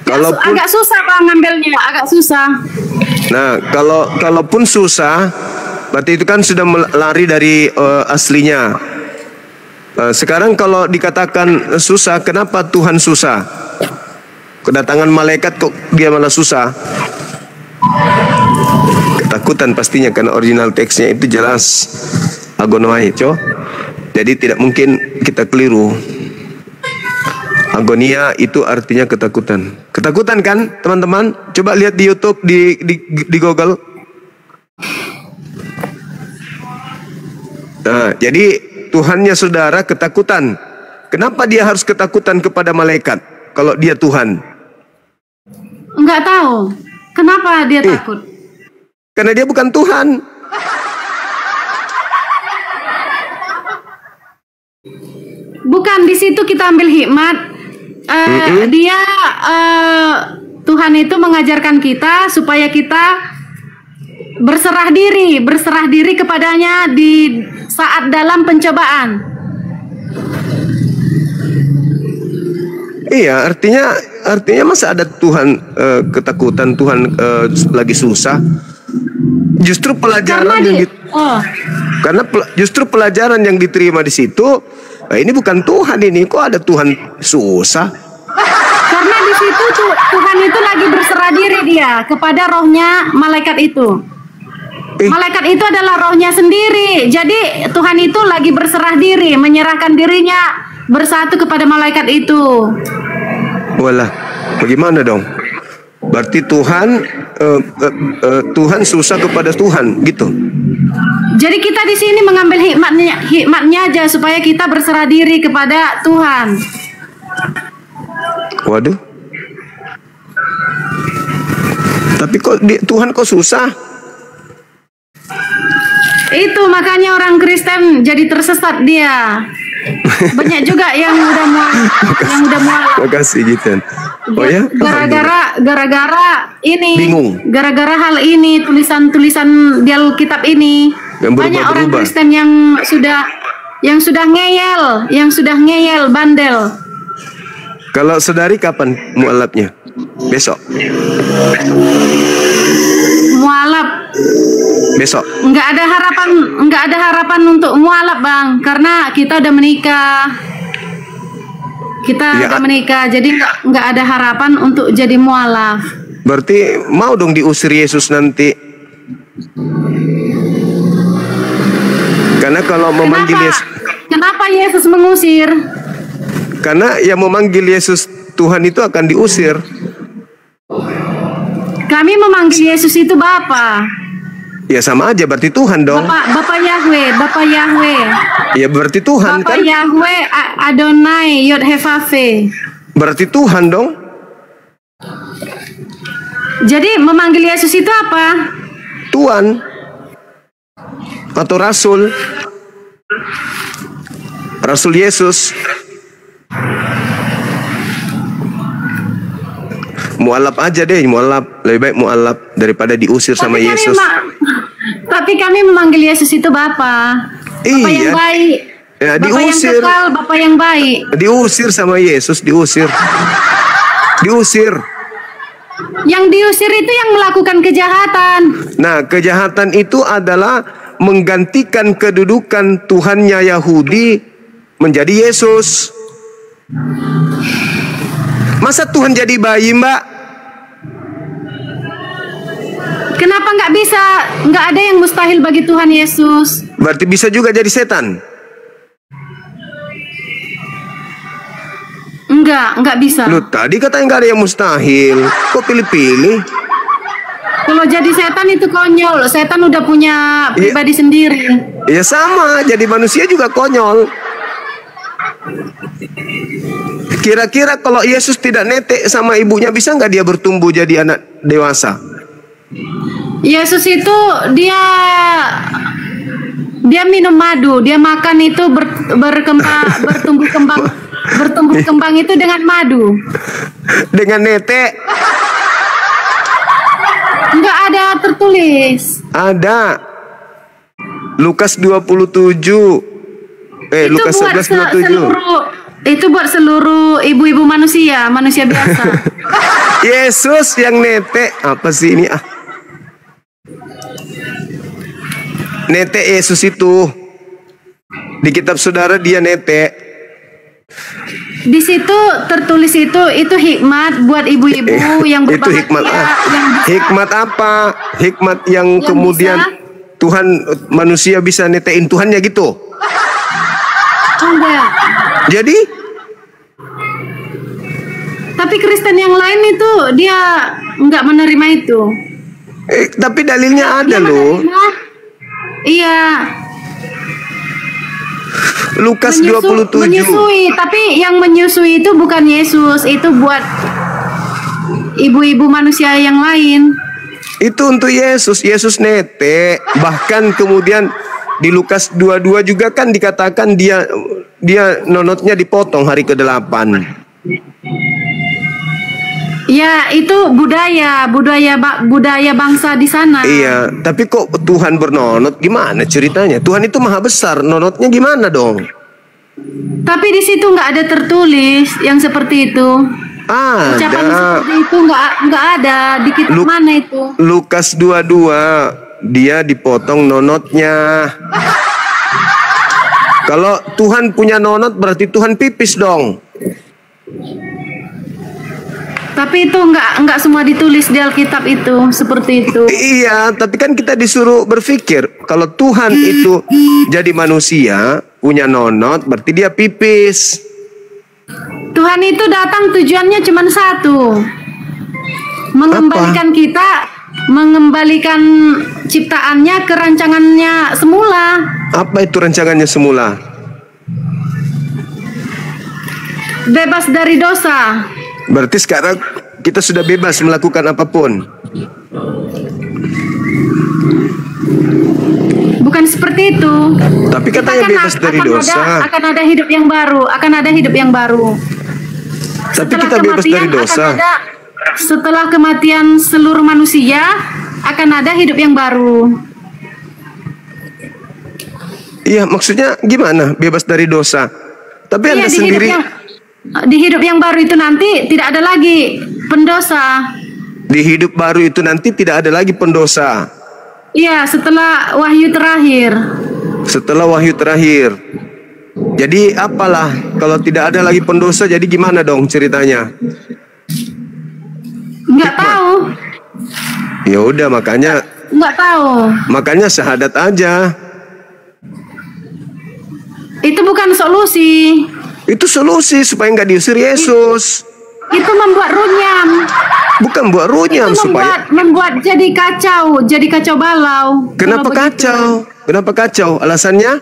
Agak susah Bang ngambilnya, agak susah. Nah, kalaupun susah, berarti itu kan sudah lari dari aslinya. Sekarang kalau dikatakan susah, kenapa Tuhan susah? Kedatangan malaikat kok dia malah susah? Ketakutan pastinya, karena original teksnya itu jelas agonoai, jadi tidak mungkin kita keliru. Agonia itu artinya ketakutan. Ketakutan kan teman-teman? Coba lihat di YouTube, di Google. Nah, jadi Tuhannya saudara ketakutan. Kenapa dia harus ketakutan kepada malaikat kalau dia Tuhan? Enggak tahu. Kenapa dia takut? Karena dia bukan Tuhan. Bukan, di situ kita ambil hikmat. Dia Tuhan itu mengajarkan kita supaya kita berserah diri kepadanya di saat dalam pencobaan. Iya, artinya masa ada Tuhan ketakutan, Tuhan lagi susah. Justru pelajaran justru pelajaran yang diterima di situ, ini bukan Tuhan ini, kok ada Tuhan susah? Karena di situ Tuhan itu lagi berserah diri dia kepada rohnya malaikat itu. Malaikat itu adalah rohnya sendiri. Jadi Tuhan itu lagi berserah diri, menyerahkan dirinya bersatu kepada malaikat itu. Walah, bagaimana dong? Berarti Tuhan susah kepada Tuhan, gitu. Jadi kita di sini mengambil hikmatnya aja supaya kita berserah diri kepada Tuhan. Waduh. Tapi kok Tuhan kok susah? Itu makanya orang Kristen jadi tersesat dia. Banyak juga yang udah mualaf. Makasih gitu. Oh ya? Gara-gara ini. Bingung. Gara-gara hal ini, tulisan-tulisan di Alkitab ini. Banyak orang Kristen yang sudah ngeyel, bandel. Kalau saudari kapan mualafnya? Besok. Mualaf. Besok. Nggak ada harapan untuk mualaf Bang, karena kita udah menikah. Kita Ya. udah menikah, jadi nggak ada harapan untuk jadi mualaf. Berarti mau dong diusir Yesus nanti. Karena kalau memanggil Yesus, Kenapa Yesus mengusir? karena yang memanggil Yesus Tuhan itu akan diusir. Kami memanggil Yesus itu Bapa. Ya sama aja berarti Tuhan dong. Bapak Yahweh, Bapak Yahweh. Ya berarti Tuhan Bapak kan. Yahweh Adonai Yod He Vav He. Berarti Tuhan dong. Jadi memanggil Yesus itu apa? Tuhan atau Rasul. Rasul Yesus. Mualaf aja deh, mualaf. Lebih baik mualaf daripada diusir sama Yesus. Tapi kami memanggil Yesus itu Bapa. Bapa yang Iya. baik. Ya, Bapa yang diusir. kekal, Bapa yang baik. Diusir sama Yesus, diusir. Diusir. Yang diusir itu yang melakukan kejahatan. Nah, kejahatan itu adalah menggantikan kedudukan Tuhannya Yahudi menjadi Yesus. Masa Tuhan jadi bayi, Mbak? Kenapa nggak bisa? Nggak ada yang mustahil bagi Tuhan Yesus. Berarti bisa juga jadi setan. Nggak bisa. Lu tadi katanya nggak ada yang mustahil. Kok pilih-pilih? Kalau jadi setan itu konyol. Setan udah punya pribadi sendiri. Ya sama, jadi manusia juga konyol. Kira-kira kalau Yesus tidak netek sama ibunya, bisa nggak dia bertumbuh jadi anak dewasa? Yesus itu dia minum madu, dia makan itu bertumbuh kembang itu dengan madu. Dengan netek? Enggak ada tertulis. Ada. Lukas 27. Lukas 11 27. Itu buat seluruh ibu-ibu manusia biasa. Yesus yang netek. Apa sih ini? Netek Yesus itu. Di kitab saudara dia netek. Di situ tertulis itu hikmat buat ibu-ibu yang Itu berbahagia. hikmat yang bisa- hikmat apa? Hikmat yang kemudian Tuhan manusia bisa netein Tuhannya gitu. Enggak. Jadi Tapi Kristen yang lain itu dia nggak menerima itu. tapi dalilnya ada Dia loh. menerima, iya. Lukas 27. Menyusui, tapi yang menyusui itu bukan Yesus, itu buat ibu-ibu manusia yang lain. Itu untuk Yesus. Yesus netek. Bahkan kemudian di Lukas 22 juga kan dikatakan dia nonotnya dipotong hari ke-8. Ya, itu budaya bangsa di sana. Iya, tapi kok Tuhan bernonot, gimana ceritanya? Tuhan itu maha besar, nonotnya gimana dong? Tapi di situ nggak ada tertulis yang seperti itu. Ucapan Ada. seperti itu nggak ada di kitab mana itu? Lukas 22, dia dipotong nonotnya. Kalau Tuhan punya nonot berarti Tuhan pipis dong. Tapi itu nggak semua ditulis di Alkitab itu seperti itu. Iya, tapi kan kita disuruh berpikir kalau Tuhan itu jadi manusia punya nonot berarti dia pipis. Tuhan itu datang tujuannya cuma satu, mengembalikan ciptaannya ke rancangannya semula. Apa itu rancangannya semula? Bebas dari dosa. Berarti sekarang kita sudah bebas melakukan apapun. Bukan seperti itu. Tapi katanya bebas dari dosa. Akan ada hidup yang baru. Tapi kita bebas dari dosa. Setelah kematian seluruh manusia akan ada hidup yang baru. Iya, maksudnya gimana bebas dari dosa? Tapi Anda sendiri di hidup yang baru itu nanti tidak ada lagi pendosa. di hidup baru itu nanti tidak ada lagi pendosa. Iya, setelah wahyu terakhir. Setelah wahyu terakhir. Jadi apalah kalau tidak ada lagi pendosa, jadi gimana dong ceritanya? Nggak tahu. Ya udah makanya Nggak tahu. makanya syahadat aja. Itu bukan solusi. Itu solusi supaya nggak diusir Yesus. Itu membuat runyam. Bukan buat runyam Itu supaya. membuat jadi kacau balau. Kenapa Kalau begitu. kacau? Kenapa kacau? Alasannya?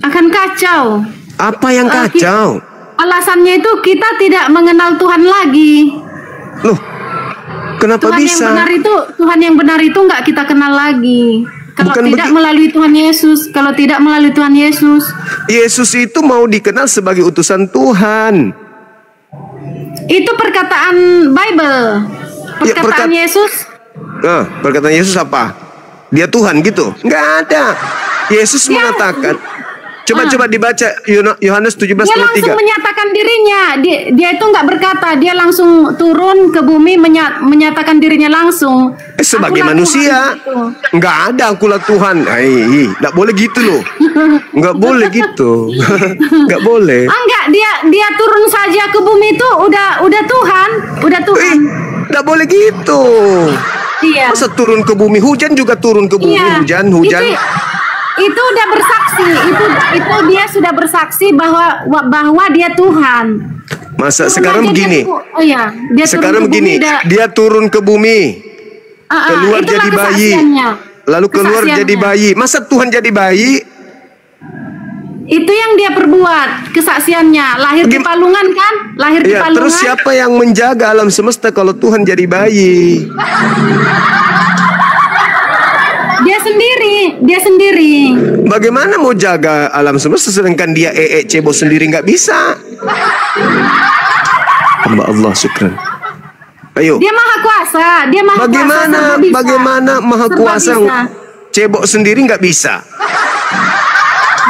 Akan kacau. Apa yang kacau? Alasannya itu kita tidak mengenal Tuhan lagi. Loh, kenapa Tuhan bisa? yang benar itu nggak kita kenal lagi. Kalau Bukan tidak melalui Tuhan Yesus, kalau tidak melalui Tuhan Yesus. Yesus itu mau dikenal sebagai utusan Tuhan. Itu perkataan Bible. Ya, Perkataan Yesus. Nah, perkataan Yesus apa? Dia Tuhan gitu? Nggak ada. Yesus Ya. mengatakan. Coba dibaca Yohanes Dia 17:23. langsung menyatakan dirinya. Dia itu nggak berkata. Dia langsung turun ke bumi menyatakan dirinya langsung. Sebagai Akulah manusia, Tuhan, gitu. nggak ada akulah Tuhan. Nggak boleh gitu loh. Nggak boleh gitu. Nggak boleh. Enggak, dia turun saja ke bumi itu udah Tuhan, Nggak boleh gitu. Iya. Masa turun ke bumi? Hujan juga turun ke bumi. Iya. Hujan. Itu udah bersaksi. Itu dia sudah bersaksi bahwa dia Tuhan. Masa Turun sekarang aja begini? Dia Sekarang turun ke bumi, begini. Dia turun ke bumi. Keluar itulah jadi bayi. kesaksiannya. Lalu keluar Kesaksiannya. jadi bayi. Masa Tuhan jadi bayi? Itu yang dia perbuat, kesaksiannya. Lahir di palungan kan? Lahir di Ya, palungan. terus siapa yang menjaga alam semesta kalau Tuhan jadi bayi? Dia sendiri. Bagaimana mau jaga alam semesta sedangkan dia cebok sendiri nggak bisa? Hamba Allah syukran. Ayo. Dia maha kuasa. Dia maha kuasa. Serba bisa. Bagaimana maha Serba kuasa bisa. cebok sendiri nggak bisa?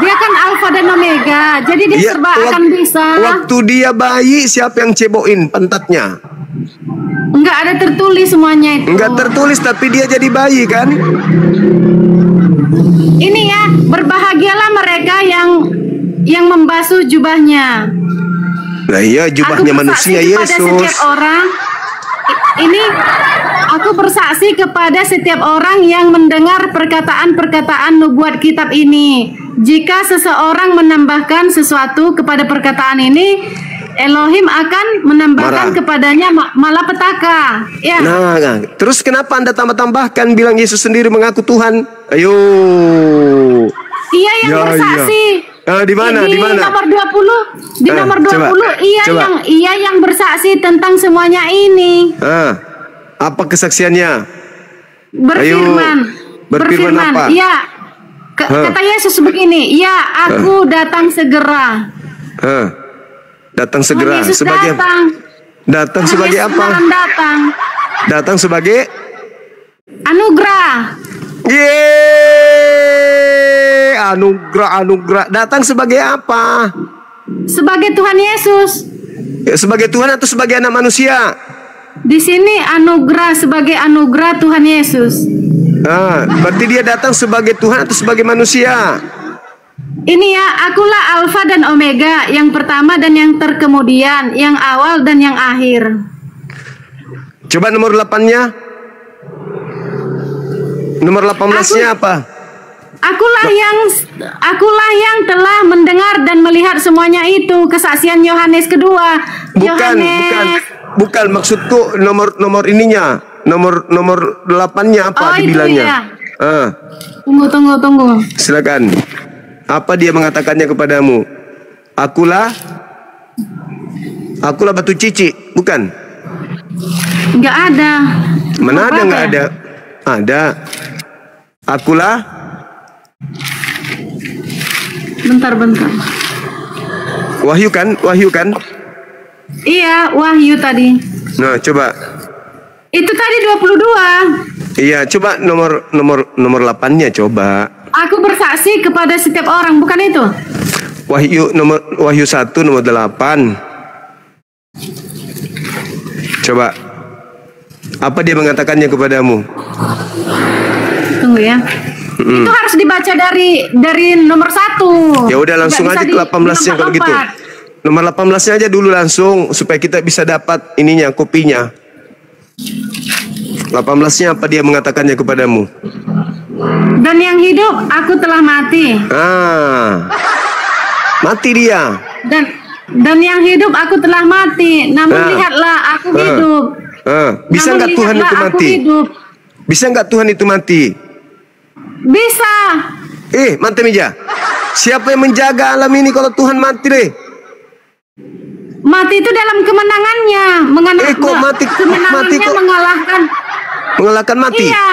Dia kan alfa dan omega. Jadi dia Ya, serba akan bisa. Waktu dia bayi siapa yang cebokin pantatnya? Enggak ada tertulis semuanya itu. Enggak tertulis tapi dia jadi bayi kan? Ini ya, berbahagialah mereka yang membasuh jubahnya. Nah iya jubahnya Aku bersaksi manusia kepada Yesus. setiap orang. Ini aku bersaksi kepada setiap orang yang mendengar perkataan-perkataan nubuat kitab ini. Jika seseorang menambahkan sesuatu kepada perkataan ini, Elohim akan menambahkan Marah. kepadanya malapetaka. Ya. Nah, terus kenapa Anda tambah-tambahkan bilang Yesus sendiri mengaku Tuhan? Ayo. Iya yang Ya, bersaksi. Di mana? Di mana? Nomor 20. Di nomor 20 coba. ia yang bersaksi tentang semuanya ini. Apa kesaksiannya? Berfirman. Berfirman apa? Iya. Kata Yesus begini, "Ya, aku datang segera." Datang segera Yesus sebagai datang sebagai Yesus apa? beneran datang. Datang sebagai Anugerah. Yeay, anugerah. Datang sebagai apa? Sebagai Tuhan Yesus. Ya, sebagai Tuhan atau sebagai anak manusia? Di sini anugerah sebagai anugerah Tuhan Yesus. Berarti dia datang sebagai Tuhan atau sebagai manusia? Ini ya, akulah Alfa dan Omega, yang pertama dan yang terkemudian, yang awal dan yang akhir. Coba nomor 8-nya. Nomor 18-nya apa? Akulah yang telah mendengar dan melihat semuanya itu. Kesaksian Yohanes kedua. Bukan maksudku nomor ininya. Nomor 8-nya apa dibilangnya? Iya. Tunggu. Silakan. Apa dia mengatakannya kepadamu? Akulah batu cici, bukan? Enggak ada. Mana ada enggak ada? Ada. Akulah. Bentar. Wahyu kan? Iya, Wahyu tadi. Nah, coba. Itu tadi 22. Iya, coba nomor 8-nya coba. Aku bersaksi kepada setiap orang, bukan itu? Wahyu 1 nomor 8. Coba. Apa dia mengatakannya kepadamu? Tunggu ya. Itu harus dibaca dari nomor 1. Ya udah langsung aja ke 18-nya kalau gitu. Nomor 18-nya aja dulu langsung supaya kita bisa dapat ininya, kopinya. 18-nya apa dia mengatakannya kepadamu? Dan yang hidup aku telah mati. Mati dia. Dan yang hidup aku telah mati. Namun lihatlah aku hidup. Bisa nggak Tuhan itu mati? Bisa nggak Tuhan itu mati? Bisa. Mati meja. Siapa yang menjaga alam ini kalau Tuhan mati deh? Mati itu dalam kemenangannya. Kok mati? Kemenangannya Kok mengalahkan mati? Iya.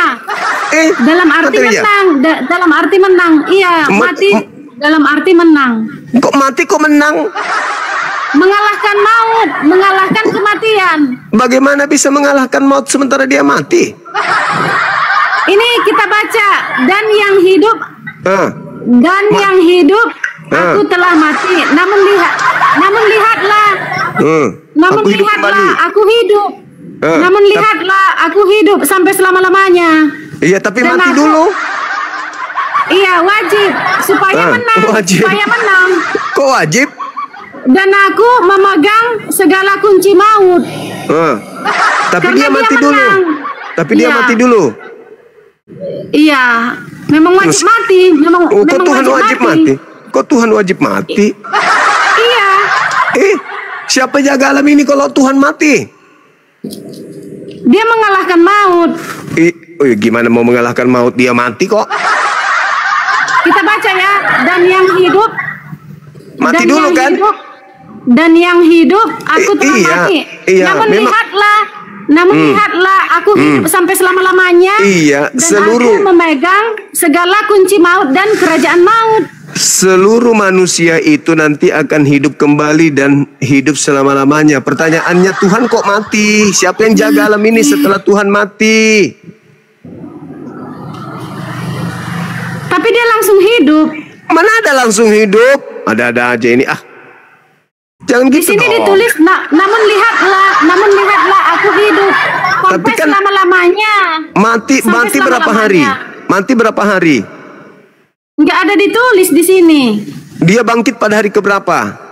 Dalam arti menang. Dalam arti menang. Iya. Mati dalam arti menang. Kok mati kok menang? Mengalahkan maut, mengalahkan kematian. Bagaimana bisa mengalahkan maut sementara dia mati? Ini kita baca, dan yang hidup, yang hidup, aku telah mati. Namun lihatlah, aku hidup. Namun lihatlah, aku hidup sampai selama-lamanya. Iya, tapi dan mati dulu. Iya, wajib supaya menang. Supaya menang. Kok wajib? Dan aku memegang segala kunci maut. Tapi dia mati dulu. Tapi dia mati dulu. Iya, memang wajib mati. Kok Tuhan wajib mati? Kok Tuhan wajib mati? Iya. Siapa jaga alam ini kalau Tuhan mati? Dia mengalahkan maut. Gimana mau mengalahkan maut? Dia mati kok. Kita baca ya. Dan yang hidup mati dulu kan? Dan yang hidup aku telah mati. Namun lihatlah aku hidup sampai selama-lamanya. Iya, dan aku memegang segala kunci maut dan kerajaan maut. Seluruh manusia itu nanti akan hidup kembali dan hidup selama-lamanya. Pertanyaannya, Tuhan kok mati? Siapa yang jaga alam ini setelah Tuhan mati? Tapi dia langsung hidup. Mana ada langsung hidup? Ada-ada aja ini. Jangan gitu. Di sini ditulis, namun lihatlah aku hidup sampai kan selama-lamanya. Mati berapa hari? Mati berapa hari? Nggak ada ditulis di sini. Dia bangkit pada hari keberapa?